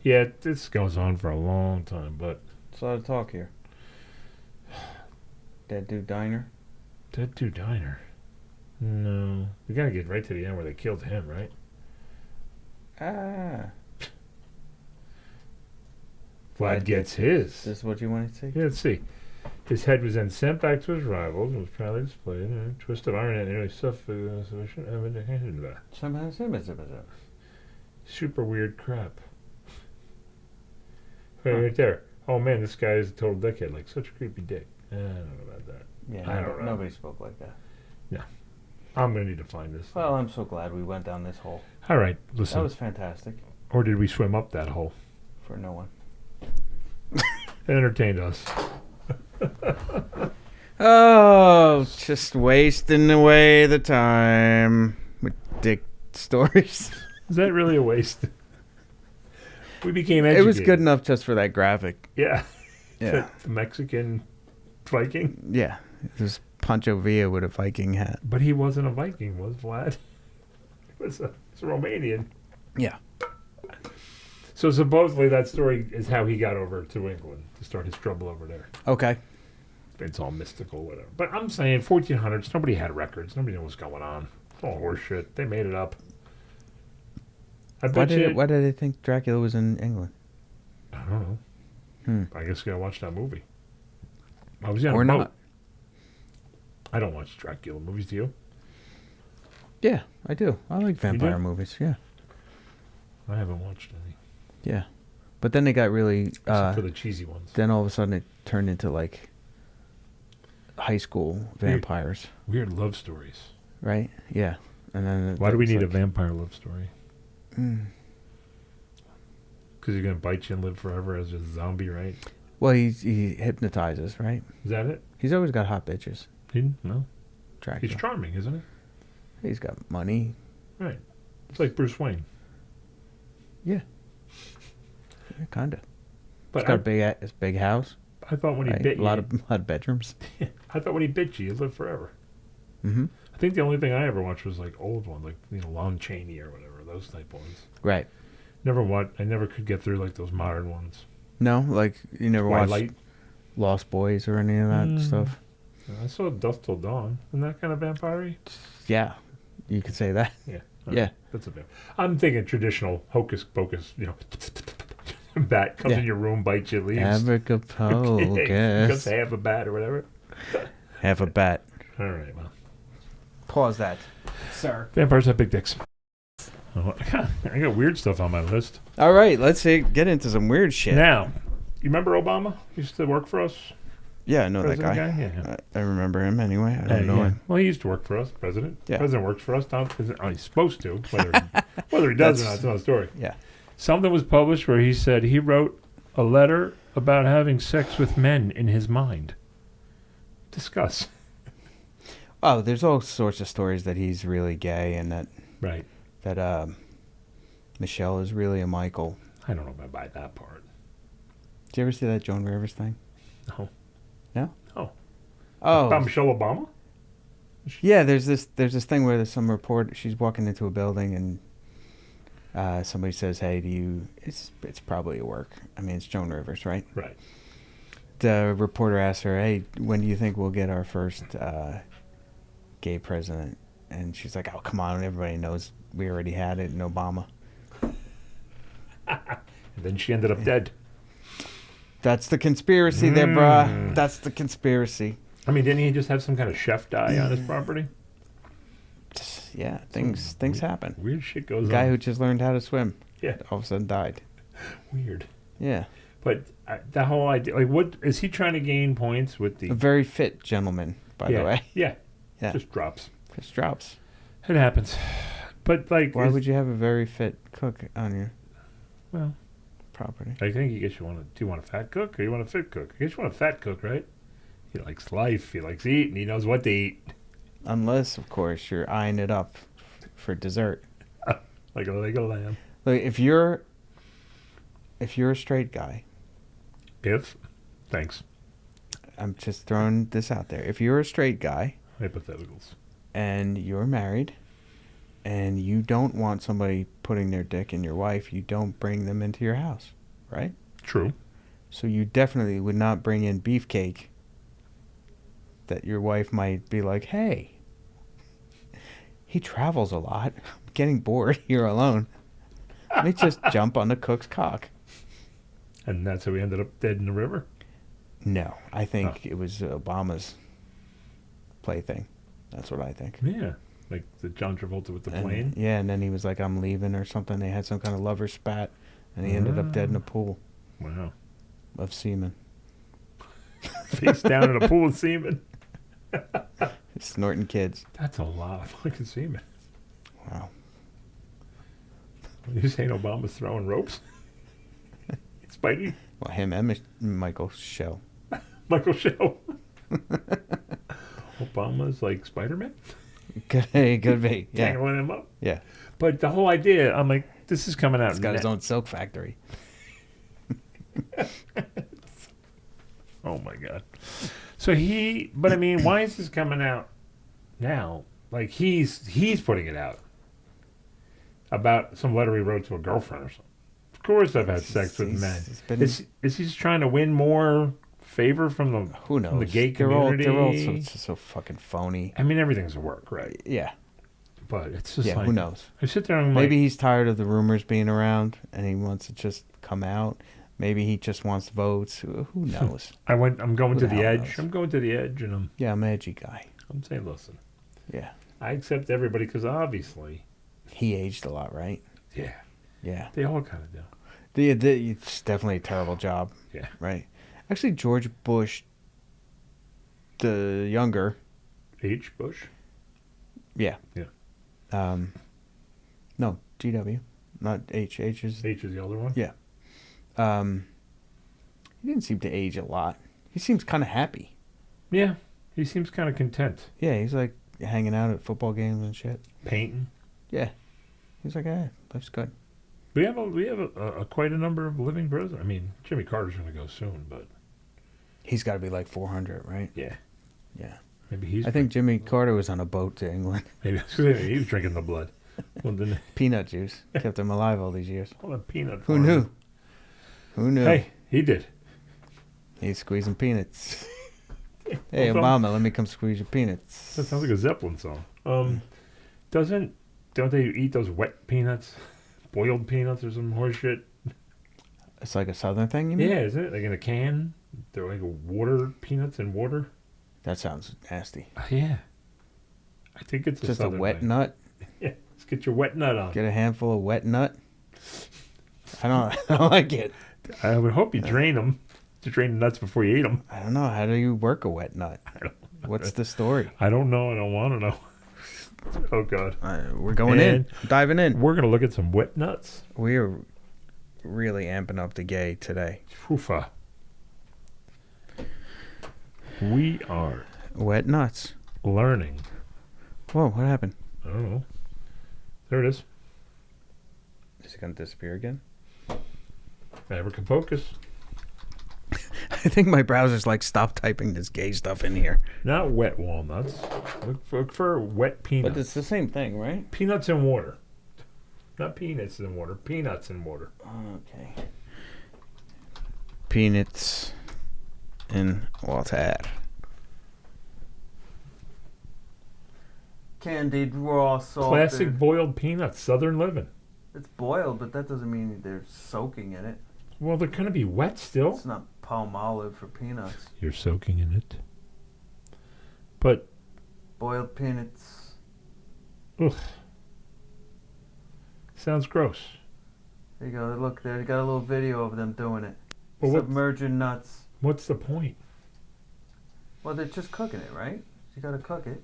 Yeah, this goes on for a long time, but... There's a lot of talk here. Dead Dude Diner? Dead Dude Diner? No. We gotta get right to the end where they killed him, right? Vlad gets his. Is this what you wanted to see? Yeah, let's see. His head was then sent back to his rivals and was proudly displayed. A twist of iron and nearly sufficient. Super weird crap. Right there. Oh man, this guy is a total dickhead. Like such a creepy dick. I don't know about that. Yeah, I don't know. Nobody spoke like that. No. I'm gonna need to find this. Well, I'm so glad we went down this hole. All right, listen. That was fantastic. Or did we swim up that hole? For no one. It entertained us. Oh, just wasting away the time with dick stories. Is that really a waste? We became educated. It was good enough just for that graphic. Yeah. Yeah. The Mexican Viking. Yeah. It was Pancho Villa with a Viking hat. But he wasn't a Viking, was Vlad? He was a Romanian. Yeah. So supposedly that story is how he got over to England to start his trouble over there. Okay. It's all mystical, whatever. But I'm saying 1400s, nobody had records. Nobody knew what was going on. It's all horseshit. They made it up. Why did they think Dracula was in England? I don't know. I guess you gotta watch that movie. I was or not. I don't watch Dracula movies, do you? Yeah, I do. I like vampire movies, yeah. I haven't watched any. Yeah. But then they got really... Except for the cheesy ones. Then all of a sudden it turned into like high school vampires. Weird love stories. Right? Yeah. And then why do we need a vampire love story? Because he's going to bite you and live forever as a zombie, right? Well, he hypnotizes, right? Is that it? He's always got hot bitches. No. Dracula. He's charming, isn't he? He's got money. Right. It's like Bruce Wayne. Yeah. Yeah, kind of. But he's got a big house. I thought when he bit you... A lot of bedrooms. I thought when he bit you, you'd live forever. Mm-hmm. I think the only thing I ever watched was like old ones, like Lon Chaney or whatever, those type ones. Right. I never could get through like those modern ones. No, like you never Twilight. watched Lost Boys or any of that stuff. I saw Dusk Till Dawn. Isn't that kind of vampire-y? Yeah, You could say that. Yeah. Yeah. That's a bit. I'm thinking traditional hocus pocus, bat comes in your room, bites you, leaves. Abracapocus. Just half a bat or whatever. Half a bat. All right, well. Pause that, sir. Vampires have big dicks. Oh, I got weird stuff on my list. All right, let's get into some weird shit. Now, you remember Obama? He used to work for us? Yeah, I know that guy. Yeah. I remember him anyway. I don't know him. Well, he used to work for us, president. Yeah. President works for us. He's supposed to. Whether he does or not, it's another story. Yeah. Something was published where he said he wrote a letter about having sex with men in his mind. Discuss. Oh, there's all sorts of stories that he's really gay and that Michelle is really a Michael. I don't know if I buy that part. Did you ever see that Joan Rivers thing? No. No? Oh. Oh. About Michelle Obama? Yeah, there's this thing where there's some report. She's walking into a building and somebody says, "Hey, It's probably work. I mean, it's Joan Rivers, right?" Right. The reporter asks her, "Hey, when do you think we'll get our first gay president?" And she's like, "Oh, come on! Everybody knows we already had it in Obama." And then she ended up dead. That's the conspiracy there, brah. That's the conspiracy. I mean, didn't he just have some kind of chef die on his property? Yeah, things happen. Weird shit goes on. Guy who just learned how to swim. Yeah. All of a sudden died. Weird. Yeah. But the whole idea, like, what is he trying to gain points with the? A very fit gentleman, by the way. Yeah. Yeah. Just drops. Just drops. It happens. But like, why would you have a very fit cook on your property? I think do you want a fat cook or you want a fit cook? I guess you want a fat cook, right? He likes life. He likes eating. He knows what to eat. Unless, of course, you're eyeing it up for dessert. Like a leg of lamb. Like if you're a straight guy. Thanks. I'm just throwing this out there. If you're a straight guy. Hypotheticals. And you're married. And you don't want somebody putting their dick in your wife, you don't bring them into your house, right? True. So you definitely would not bring in beefcake that your wife might be like, "Hey, he travels a lot. I'm getting bored here alone. Let me just jump on the cook's cock." And that's how he ended up dead in the river? No, I think it was Obama's plaything. That's what I think. Yeah. Like the John Travolta with the plane? Yeah, and then he was like, "I'm leaving" or something. They had some kind of lover spat, and he ended up dead in a pool. Wow. Of semen. Face down in a pool of semen. Snorting kids. That's a lot of fucking semen. Wow. You saying Obama's throwing ropes? Spidey? Well, him and Michael Show. Michael Show. Obama's like Spider-Man? Could be. Yeah. Tangling him up? Yeah. But the whole idea, I'm like, this is coming out. He's got his own silk factory. Oh my God. So but I mean, why is this coming out now? Like he's putting it out about some letter he wrote to a girlfriend or something. Of course I've had sex with men. Is he just trying to win more favor from the who knows from the gay community? They're all so fucking phony. I mean, everyth's a work, right? Yeah. But it's just like, who knows? I sit there and maybe he's tired of the rumors being around and he wants to just come out. Maybe he just wants votes. Who knows? I'm going to the edge. Knows? I'm going to the edge, and I'm an edgy guy. I'm saying, listen. Yeah. I accept everybody because obviously he aged a lot, right? Yeah. Yeah. They all kind of do. It's definitely a terrible job. Yeah. Right. Actually, George Bush, the younger. H. Bush. Yeah. Yeah. No, GW, not H. H is the older one. Yeah. He didn't seem to age a lot. He seems kind of happy. Yeah, he seems kind of content. Yeah, he's like hanging out at football games and shit. Painting. Yeah, he's like, life's good. We have a quite a number of living presidents. I mean, Jimmy Carter's going to go soon, but he's got to be like 400, right? Yeah. Yeah. Maybe I think Jimmy Carter was on a boat to England. Maybe he was drinking the blood. Well, peanut juice kept him alive all these years. All that peanut. Who knew? Who knew? Hey, he did. He's squeezing peanuts. Hey, Obama, let me come squeeze your peanuts. That sounds like a Zeppelin song. Don't they eat those wet peanuts? Boiled peanuts or some horse shit? It's like a southern thing, you mean? Yeah, isn't it? Like in a can? They're like water peanuts in water? That sounds nasty. Yeah. I think it's Just a southern wet thing. nut. Yeah, let's get your wet nut on. Get a handful of wet nut. I don't like it. I would hope you drain them. To drain the nuts before you eat them. I don't know. How do you work a wet nut? What's the story? I don't know. I don't want to know. Oh, God. We're going in. Diving in. We're going to look at some wet nuts. We are really amping up the gay today. Foofa. We are Wet nuts. learning. Whoa, what happened? I don't know. There it is. Is it going to disappear again? Abracapocus. I think my browser's like, stop typing this gay stuff in here. Not wet walnuts. Look for wet peanuts. But it's the same thing, right? Peanuts in water. Not peanuts in water. Peanuts in water. Okay. Peanuts in water. Candied raw salt. Classic boiled peanuts. Southern living. It's boiled, but that doesn't mean they're soaking in it. Well, they're going to be wet still. It's not palm olive for peanuts. You're soaking in it. But, Boiled peanuts. ugh. Sounds gross. There you go. Look, there. You got a little video of them doing it. Well, Submerging nuts. What's the point? Well, they're just cooking it, right? You got to cook it.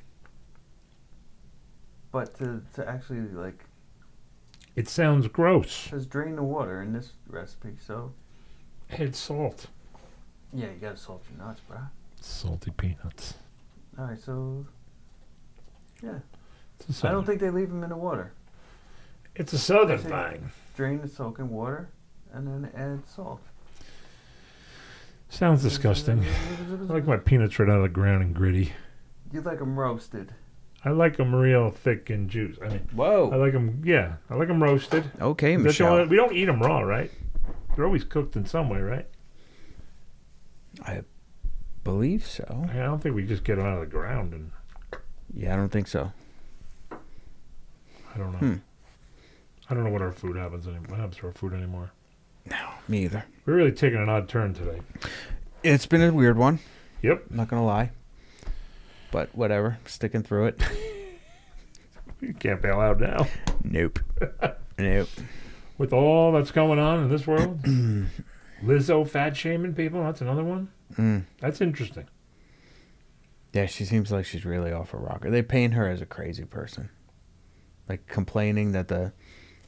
But to actually, like, It sounds gross. it says drain the water in this recipe, so. Add salt. Yeah, you got to salt your nuts, bruh. Salty peanuts. All right, so. Yeah. It's a I don't southern, think they leave them in the water. it's a southern See. thing. Drain the soaking water and then add salt. Sounds disgusting. I like my peanuts right out of the ground and gritty. You like them roasted. I like them real thick and juice. I mean, I Whoa. like them, yeah. I like them roasted. Okay, That's the Michelle. only- we don't eat them raw, right? They're always cooked in some way, right? I believe so. I don't think we just get them out of the ground and Yeah, I don't think so. I don't know. I don't know what our food happens anymore. What happens to our food anymore? No, me either. We're really taking an odd turn today. It's been a weird one. Yep. I'm not going to lie. But whatever. Sticking through it. You can't bail out now. Nope. Nope. With all that's going on in this world, Lizzo fat shaming people, that's another one. That's interesting. Yeah, she seems like she's really off her rocker. They paint her as a crazy person. Like complaining that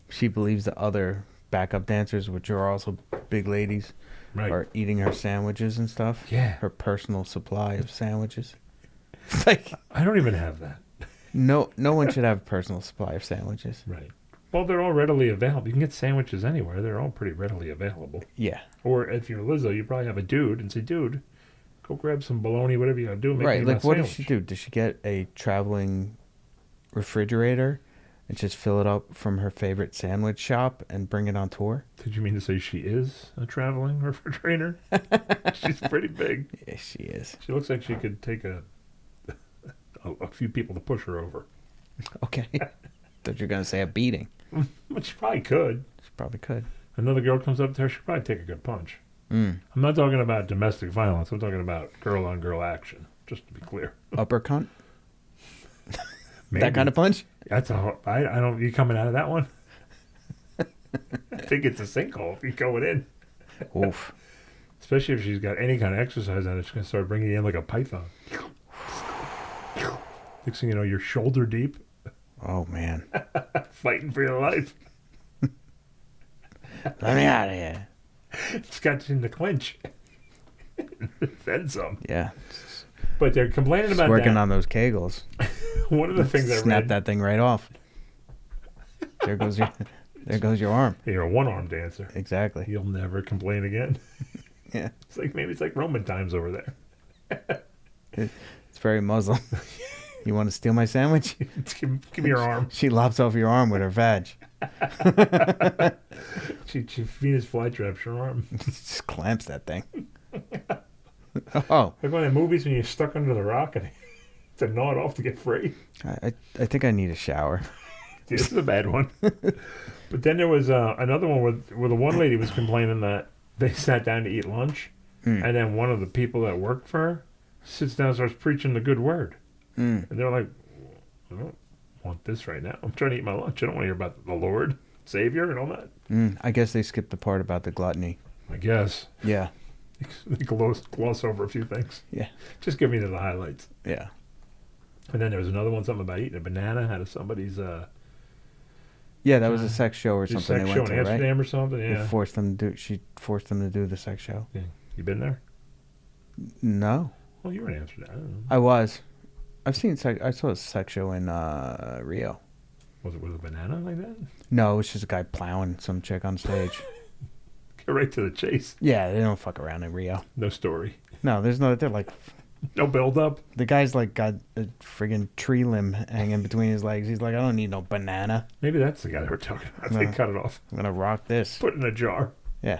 she believes the other backup dancers, which are also big ladies, Right. are eating her sandwiches and stuff. Yeah. Her personal supply of sandwiches. It's like I don't even have that. no one should have a personal supply of sandwiches. Right. Well, they're all readily available. You can get sandwiches anywhere. They're all pretty readily available. Yeah. Or if you're Lizzo, you probably have a dude and say, dude, go grab some bologna, whatever you got to do. Make Right. me Like that what sandwich. does she do? Does she get a traveling refrigerator and just fill it up from her favorite sandwich shop and bring it on tour? Did you mean to say she is a traveling refrigerator? She's pretty big. Yes, she is. She looks like she could take a few people to push her over. Okay. Thought you were gonna say a beating. But she probably could. She probably could. Another girl comes up to her, she'd probably take a good punch. Mm. I'm not talking about domestic violence. I'm talking about girl-on-girl action, just to be clear. Uppercut? Maybe. That kind of punch? That's I don't. You coming out of that one? I think it's a sinkhole if you're going in. Oof. Especially if she's got any kind of exercise on it, she's gonna start bringing you in like a python. Next thing you know, you're shoulder deep, Oh man. fighting for your life. Let me out of here. It's got you in the clinch. Then some. Yeah. But they're complaining Just about working that. on those kegels. One of the things I Snap read. that thing right off. There goes your arm. You're a one-arm dancer. Exactly. You'll never complain again. Yeah. It's like Roman times over there. It's very Muslim. You want to steal my sandwich? Give me your arm. She lops off your arm with her vag. She Venus flytraps your arm. Just clamps that thing. Oh. Like one of the movies when you're stuck under the rock and to gnaw it off to get free. I think I need a shower. This is a bad one. But then there was another one where the one lady was complaining that they sat down to eat lunch, and then one of the people that worked for her sits down and starts preaching the good word. And they're like, I don't want this right now. I'm trying to eat my lunch. I don't want to hear about the Lord, Savior, and all that. I guess they skipped the part about the gluttony. I guess. Yeah. They gloss over a few things. Yeah. Just give me the highlights. Yeah. And then there was another one, something about eating a banana out of somebody's... yeah, that was a sex show or something sex they show went in to, Amsterdam right? or something, yeah. She forced them to do the sex show. Yeah. You been there? No. Well, you were in Amsterdam. I don't know. I was. I saw a sex show in Rio. Was it with a banana like that? No, it was just a guy plowing some chick on stage. Get right to the chase. Yeah, they don't fuck around in Rio. No story. No, they're like... No build up. The guy's like got a friggin' tree limb hanging between his legs. He's like, I don't need no banana. Maybe that's the guy they were talking about. They cut it off. I'm gonna rock this. Put it in a jar. Yeah.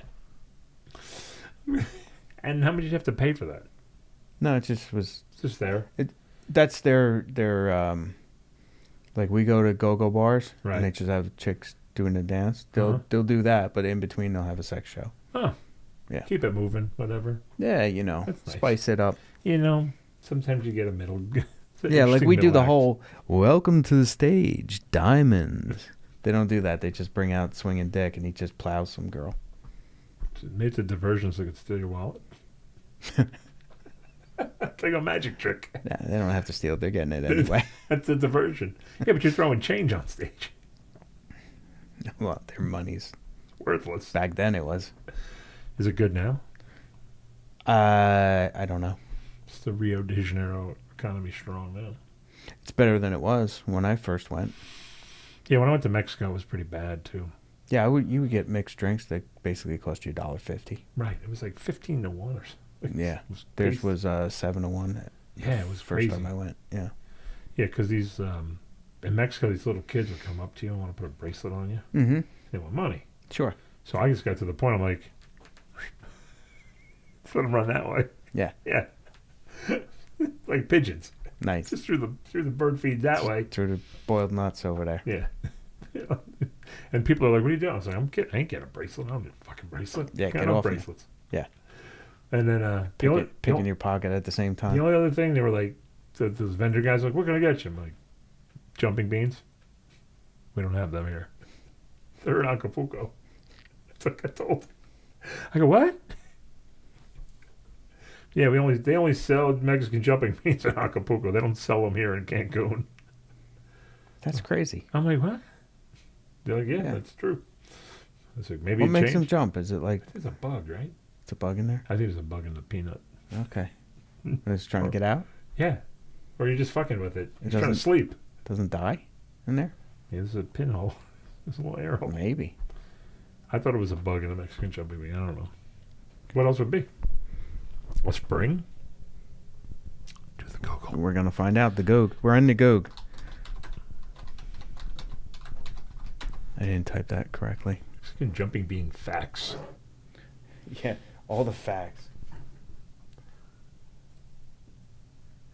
And how much did you have to pay for that? No, it just was... It's just there. That's their like we go to go-go bars, right, and they just have chicks doing the dance. They'll do that, but in between they'll have a sex show. Oh. Yeah. Keep it moving, whatever. Yeah, you know, nice. Spice it up. You know, sometimes you get a middle... Yeah, like we do the whole, welcome to the stage, Diamonds. They don't do that. They just bring out swinging dick, and he just plows some girl. Maybe it's a diversion so they can steal your wallet. It's like a magic trick. Nah, they don't have to steal it. They're getting it anyway. That's a diversion. Yeah, but you're throwing change on stage. Well, their money's worthless. Back then it was. Is it good now? I don't know. It's the Rio de Janeiro economy strong now. It's better than it was when I first went. Yeah, when I went to Mexico, it was pretty bad too. Yeah, you would get mixed drinks that basically cost you $1.50. Right, it was like 15 to 1 or something. Yeah, theirs was 7 to 1. Yeah, it was first crazy. time I went. Yeah. Yeah, because these in Mexico, these little kids would come up to you and want to put a bracelet on you. Mm-hmm. They want money. Sure. So I just got to the point. I'm like, let them run that way. Yeah. Yeah. Like pigeons. Nice. Just through the bird feed that way. Through the boiled nuts over there. Yeah. And people are like, "What are you doing?" I was like, I ain't getting a bracelet. I don't need a fucking bracelet. Yeah, get no off bracelets. Me. Yeah. And then pick in your pocket at the same time. The only other thing, they were like, those vendor guys were like, "What can I get you?" I'm like, jumping beans. We don't have them here. They're in Acapulco. That's what I got told. I go, what? Yeah, they only sell Mexican jumping beans in Acapulco. They don't sell them here in Cancun. That's crazy. I'm like, what? They're like, yeah, that's true. I was like, maybe what makes them jump? Is it like... It's a bug, right? It's a bug in there? I think there's a bug in the peanut. Okay. It's trying to get out? Yeah. Or you're just fucking with it. It's trying to sleep. Doesn't die in there? Yeah, there's a pinhole. There's a little air hole. Maybe. I thought it was a bug in the Mexican jumping bean. I don't know. What else would be? A spring? Do the Google. We're going to find out. The Goog. We're in the Goog. I didn't type that correctly. Mexican jumping bean facts. Yeah, all the facts.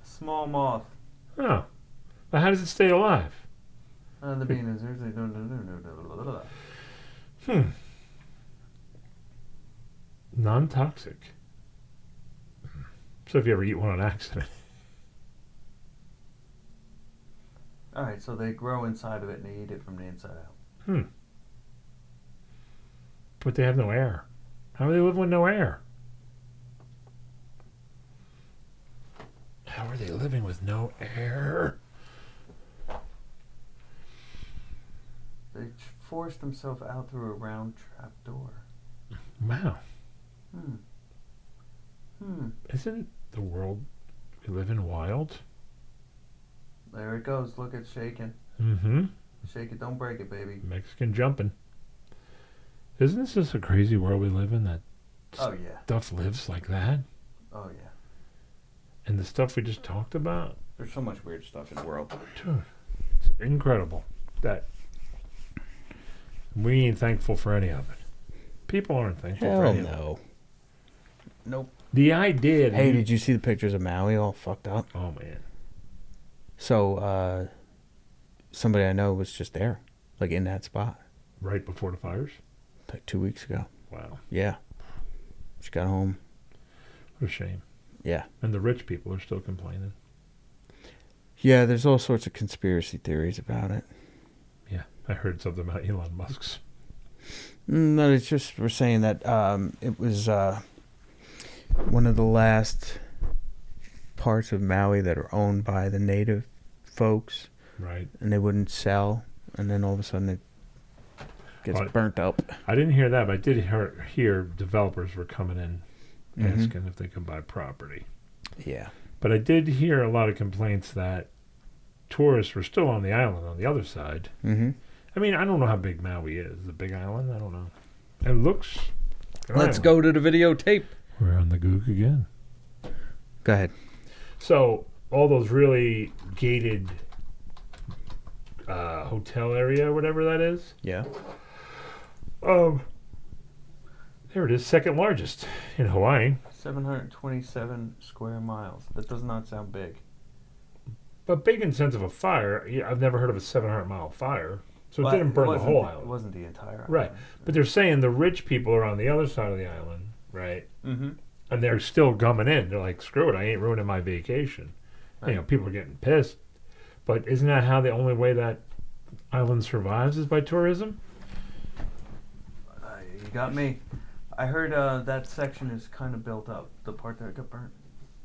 Small moth. Oh. But how does it stay alive? The bean is... Non-toxic. So if you ever eat one on accident. Alright, so they grow inside of it and they eat it from the inside out. But they have no air. How are they living with no air? How are they living with no air? They force themselves out through a round trap door. Wow. Isn't the world we live in wild? There it goes. Look, it's shaking. Mm-hmm. Shake it, don't break it, baby. Mexican jumping. Isn't this just a crazy world we live in that stuff lives like that? Oh, yeah. And the stuff we just talked about? There's so much weird stuff in the world. Dude, it's incredible that we ain't thankful for any of it. People aren't thankful for any of it. Nope. The idea... Hey, did you see the pictures of Maui all fucked up? Oh, man. So somebody I know was just there, like in that spot, Right before the fires? like 2 weeks ago. Wow. Yeah. She got home. What a shame. Yeah. And the rich people are still complaining. Yeah, there's all sorts of conspiracy theories about it. Yeah. I heard something about Elon Musk's. No, it's just we're saying that it was one of the last parts of Maui that are owned by the native folks, Right. and they wouldn't sell, and then all of a sudden it gets burnt up. I didn't hear that, but I did hear developers were coming in Mm-hmm. asking if they could buy property. Yeah. But I did hear a lot of complaints that tourists were still on the island on the other side. Mm-hmm. I mean, I don't know how big Maui is. The big island? I don't know. It looks... Let's go to the videotape. We're on the gook again. Go ahead. So, all those really gated hotel area, whatever that is. Yeah. There it is, second largest in Hawaii. 727 square miles. That does not sound big. But big in sense of a fire. Yeah, I've never heard of a 700-mile fire. So it didn't burn the whole island. It wasn't the entire island. Right. But they're saying the rich people are on the other side of the island, right? Mm-hmm. And they're still gumming in. They're like, screw it, I ain't ruining my vacation. Right. You know, people are getting pissed. But isn't that how the only way that island survives is by tourism? You got me. I heard that section is kind of built up. The part that got burnt.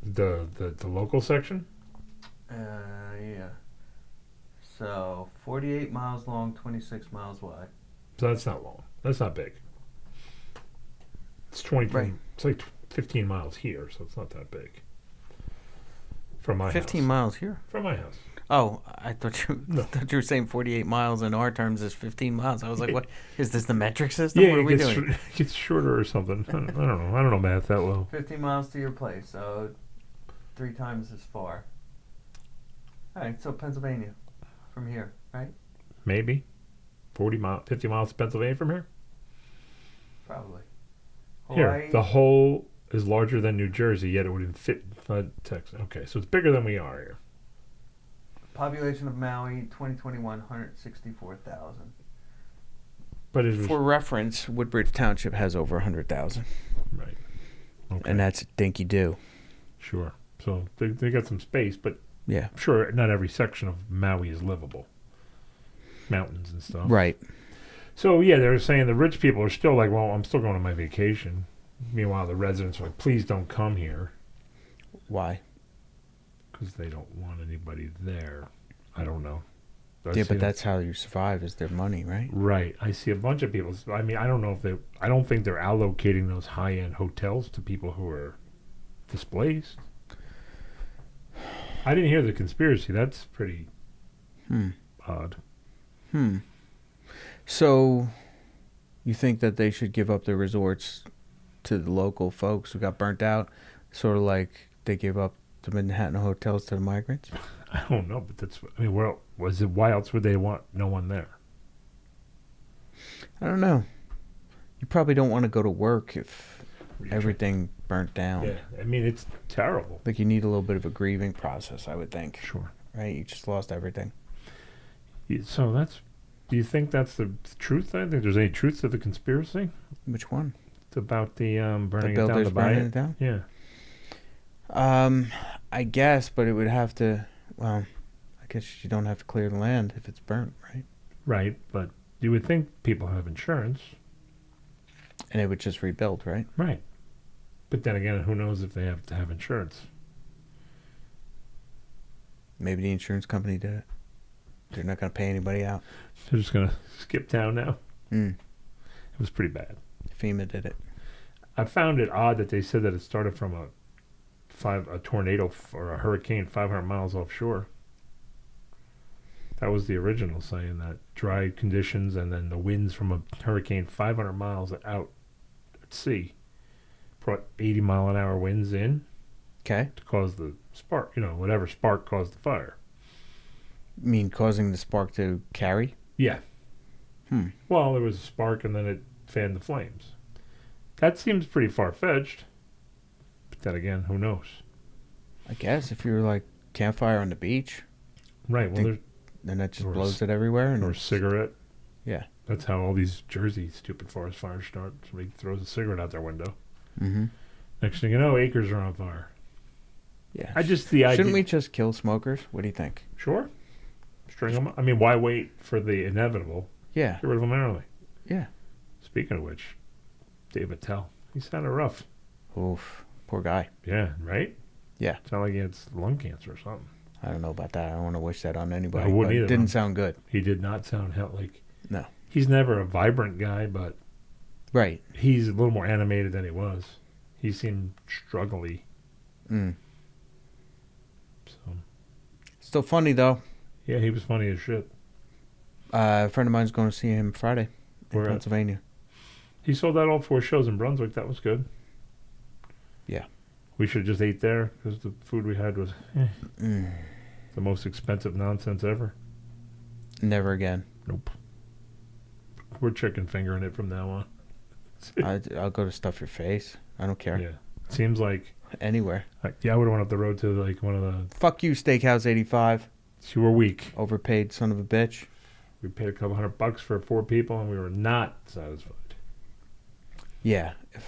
The local section? Yeah. So 48 miles long, 26 miles wide. So that's not long. That's not big. It's 22. Right. It's like 15 miles here, so it's not that big. From my 15 house. miles here. From my house. Oh, I thought you thought you were saying 48 miles in our terms is 15 miles. I was like, what? Is this the metric system? Yeah, what are we doing? It gets shorter or something. I don't know. I don't know math that well. 15 miles to your place, so 3 times as far. All right, so Pennsylvania from here, right? Maybe 50 miles to Pennsylvania from here. Probably. Here, Hawaii, the whole is larger than New Jersey, yet it wouldn't fit Texas. Okay, so it's bigger than we are here. population of Maui, 2021, 164,000. But it was For reference, Woodbridge Township has over 100,000. right. Okay, And that's dinky do. sure. So they got some space, but Yeah. sure, not every section of Maui is livable. Mountains and stuff. Right. So, yeah, they're saying the rich people are still like, well, I'm still going on my vacation. Meanwhile, the residents are like, please don't come here Why? because they don't want anybody there. I don't know. Yeah, but that's how you survive is their money, right? Right. I see a bunch of people. I mean, I don't know if I don't think they're allocating those high-end hotels to people who are displaced. I didn't hear the conspiracy. That's pretty odd. So, you think that they should give up the resorts to the local folks who got burnt out, sort of like they gave up the Manhattan hotels to the migrants? I don't know, but why else would they want no one there? I don't know. You probably don't want to go to work if everything burnt down. Yeah, I mean, it's terrible. Like you need a little bit of a grieving process, I would think. Sure. Right? You just lost everything. So do you think that's the truth? I think there's any truth to the conspiracy? Which one? It's about the burning The it down builders to buy burning it? it down? Yeah. I guess, but it would have to. Well, I guess you don't have to clear the land if it's burnt, right? Right, but you would think people have insurance. And it would just rebuild, right? Right. But then again, who knows if they have to have insurance? Maybe the insurance company did it. They're not going to pay anybody out. They're just going to skip town now. Mm. It was pretty bad. FEMA did it. I found it odd that they said that it started from a tornado or a hurricane 500 miles offshore. That was the original, saying that dry conditions and then the winds from a hurricane 500 miles out at sea brought 80-mile-an-hour winds in. Okay. To cause the spark, whatever spark caused the fire. You mean causing the spark to carry? Yeah. Well, there was a spark and then it fanned the flames. That seems pretty far-fetched. But then again, who knows? I guess if you're like campfire on the beach. Right. Well, and that just blows it everywhere. Or a cigarette. Yeah. That's how all these Jersey stupid forest fires start. Somebody throws a cigarette out their window. Mm-hmm. Next thing you know, acres are on fire. Yeah. Shouldn't we just kill smokers? What do you think? Sure. String them up. I mean, why wait for the inevitable? Yeah. Get rid of them early. Yeah. Speaking of which, Dave Attell, he sounded rough. Oof. Poor guy. Yeah, right? Yeah. Sounded like he had lung cancer or something. I don't know about that. I don't want to wish that on anybody. I wouldn't either. It didn't sound good. He did not sound like... No. He's never a vibrant guy, but... Right. He's a little more animated than he was. He seemed struggly. Mm. So... Still funny, though. Yeah, he was funny as shit. A friend of mine's going to see him Friday in Pennsylvania. He sold out all 4 shows in Brunswick. That was good. Yeah. We should have just ate there because the food we had was the most expensive nonsense ever. Never again. Nope. We're chicken fingering it from now on. I'll go to Stuff Your Face. I don't care. Yeah. Seems like... Anywhere. I would have went up the road to like one of the... Fuck you, Steakhouse 85. You were weak. Overpaid son of a bitch. We paid a couple $100 for 4 people and we were not satisfied. Yeah. It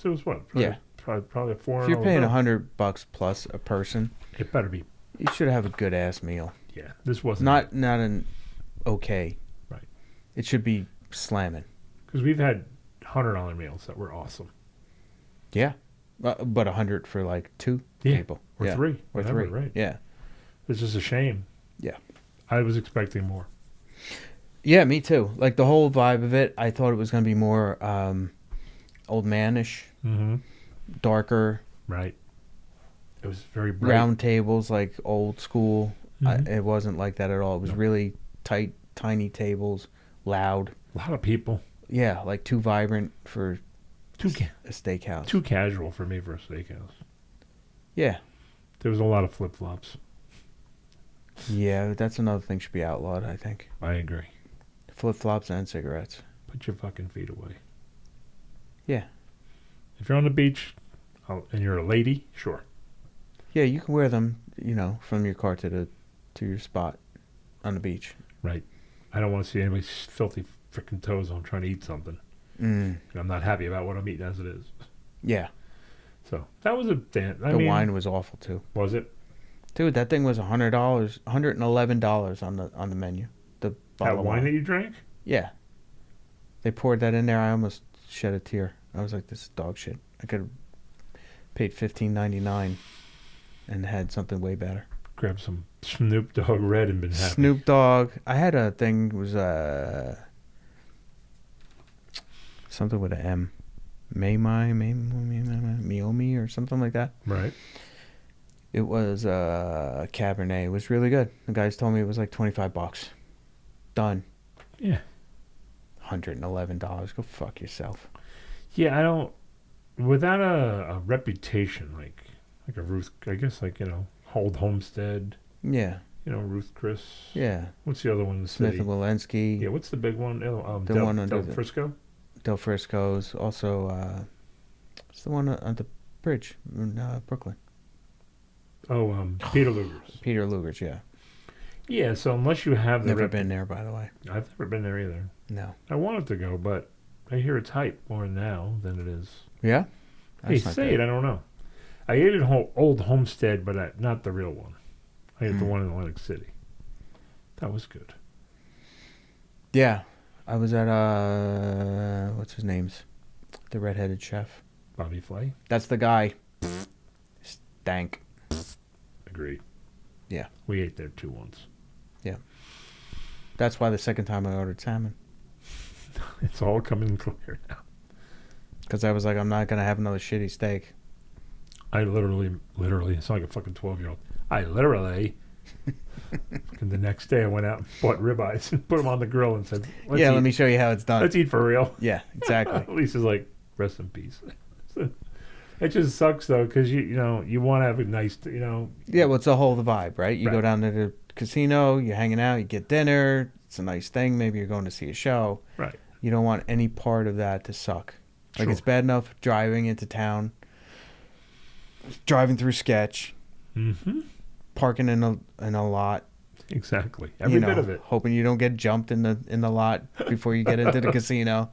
was what? Probably a 4. If you're paying $100 plus a person, it better be. You should have a good ass meal. Yeah, this wasn't not an okay. Right. It should be slamming. Because we've had $100 meals that were awesome. Yeah, but 100 for like 2 people or 3 or whatever, 3. Right. Yeah. It's just a shame. Yeah. I was expecting more. Yeah, me too. Like the whole vibe of it, I thought it was going to be more old manish, darker. Right. It was very bright. Round tables, like old school. Mm-hmm. It wasn't like that at all. It was really tight, tiny tables, loud. A lot of people. Yeah, like too vibrant for a steakhouse. Too casual for me for a steakhouse. Yeah. There was a lot of flip-flops. Yeah, that's another thing should be outlawed, I think. I agree. Flip-flops and cigarettes. Put your fucking feet away. Yeah. If you're on the beach and you're a lady, sure. Yeah, you can wear them, from your car to your spot on the beach. Right. I don't want to see anybody's filthy freaking toes on trying to eat something. Mm. I'm not happy about what I'm eating as it is. Yeah. So that was the wine was awful too. Was it? Dude, that thing was $100, $111 on the menu. The bottle that wine that you drank? Yeah. They poured that in there. I almost shed a tear. I was like, this is dog shit. I could have paid $15.99 and had something way better. Grab some Snoop Dogg Red and been happy. Snoop Dogg. I had a thing, it was something with an M. Miomi or something like that. Right. It was a Cabernet. It was really good. The guys told me it was like $25. Done. Yeah. $111. Go fuck yourself. Yeah, I don't... Without a reputation, like a Ruth... I guess Old Homestead. Yeah. Ruth Chris. Yeah. What's the other one in the Smith city? and Walensky. Yeah, what's the big one? The one under Del Frisco? Del Frisco's. Also, what's the one on the bridge in Brooklyn? Oh, Peter Luger's. Peter Luger's, yeah. Yeah, so unless you have the... Never been there, by the way. I've never been there either. No. I wanted to go, but I hear it's hype more now than it is. Yeah? They say it, I don't know. I ate at Old Homestead, but not the real one. I ate the one in Atlantic City. That was good. Yeah. I was at, what's his name's? The redheaded chef. Bobby Flay? That's the guy. Stank. Agreed. Yeah. We ate there too once. Yeah. That's why the second time I ordered salmon. It's all coming clear now. Because I was like, I'm not going to have another shitty steak. I literally, it's like a fucking 12-year-old. And the next day I went out and bought ribeyes and put them on the grill and said, let me show you how it's done. Let's eat for real. Yeah, exactly. Lisa's like, rest in peace. It just sucks, though, because, you want to have a nice, Yeah, well, it's the whole vibe, right? You go down to the casino, you're hanging out, you get dinner. It's a nice thing. Maybe you're going to see a show. Right. You don't want any part of that to suck. Like, Sure. it's bad enough driving into town, driving through Sketch, Mm-hmm. Parking in a lot. Exactly. Every bit of it. Hoping you don't get jumped in the lot before you get into the casino.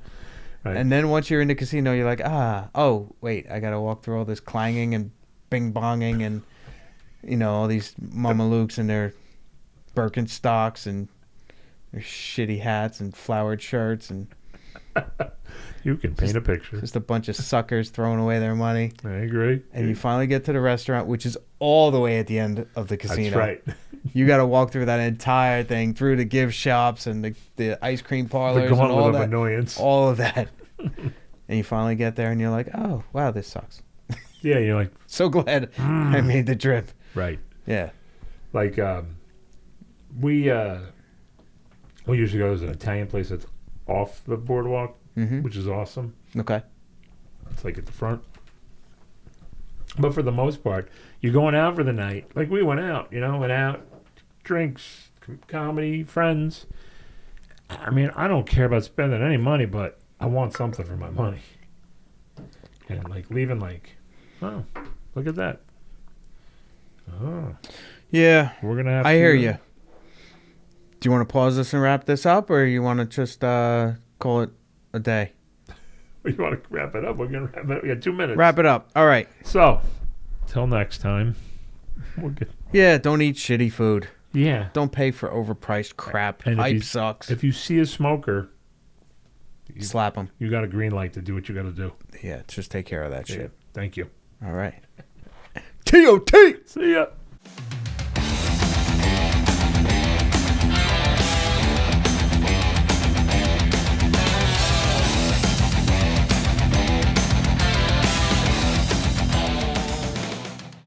Right. And then once you're in the casino, you're like, oh, wait, I got to walk through all this clanging and bing-bonging and, all these mamalukes and their Birkenstocks and their shitty hats and flowered shirts and... You can paint a picture. Just a bunch of suckers throwing away their money. I agree. And you finally get to the restaurant, which is all the way at the end of the casino. That's right. You got to walk through that entire thing, through the gift shops and the ice cream parlors and all that. Annoyance. All of that. And you finally get there and you're like, oh, wow, this sucks. Yeah, you're like... So glad I made the trip. Right. Yeah. Like, we usually go to an Italian place that's off the boardwalk, which is awesome. Okay. It's like at the front. But for the most part, you're going out for the night. Like we went out, went out, drinks, comedy, friends. I mean, I don't care about spending any money, but I want something for my money. And like leaving like, oh, look at that. Oh. Yeah. We're going to have I hear you. Do you want to pause this and wrap this up, or you want to just call it a day? You want to wrap it up? We're going to wrap it up. We got 2 minutes. Wrap it up. All right. So, till next time. We're good. Yeah, don't eat shitty food. Yeah. Don't pay for overpriced crap. And Hype sucks. If you see a smoker, slap them. You got a green light to do what you got to do. Yeah, just take care of that shit. Thank you. All right. T.O.T. See ya.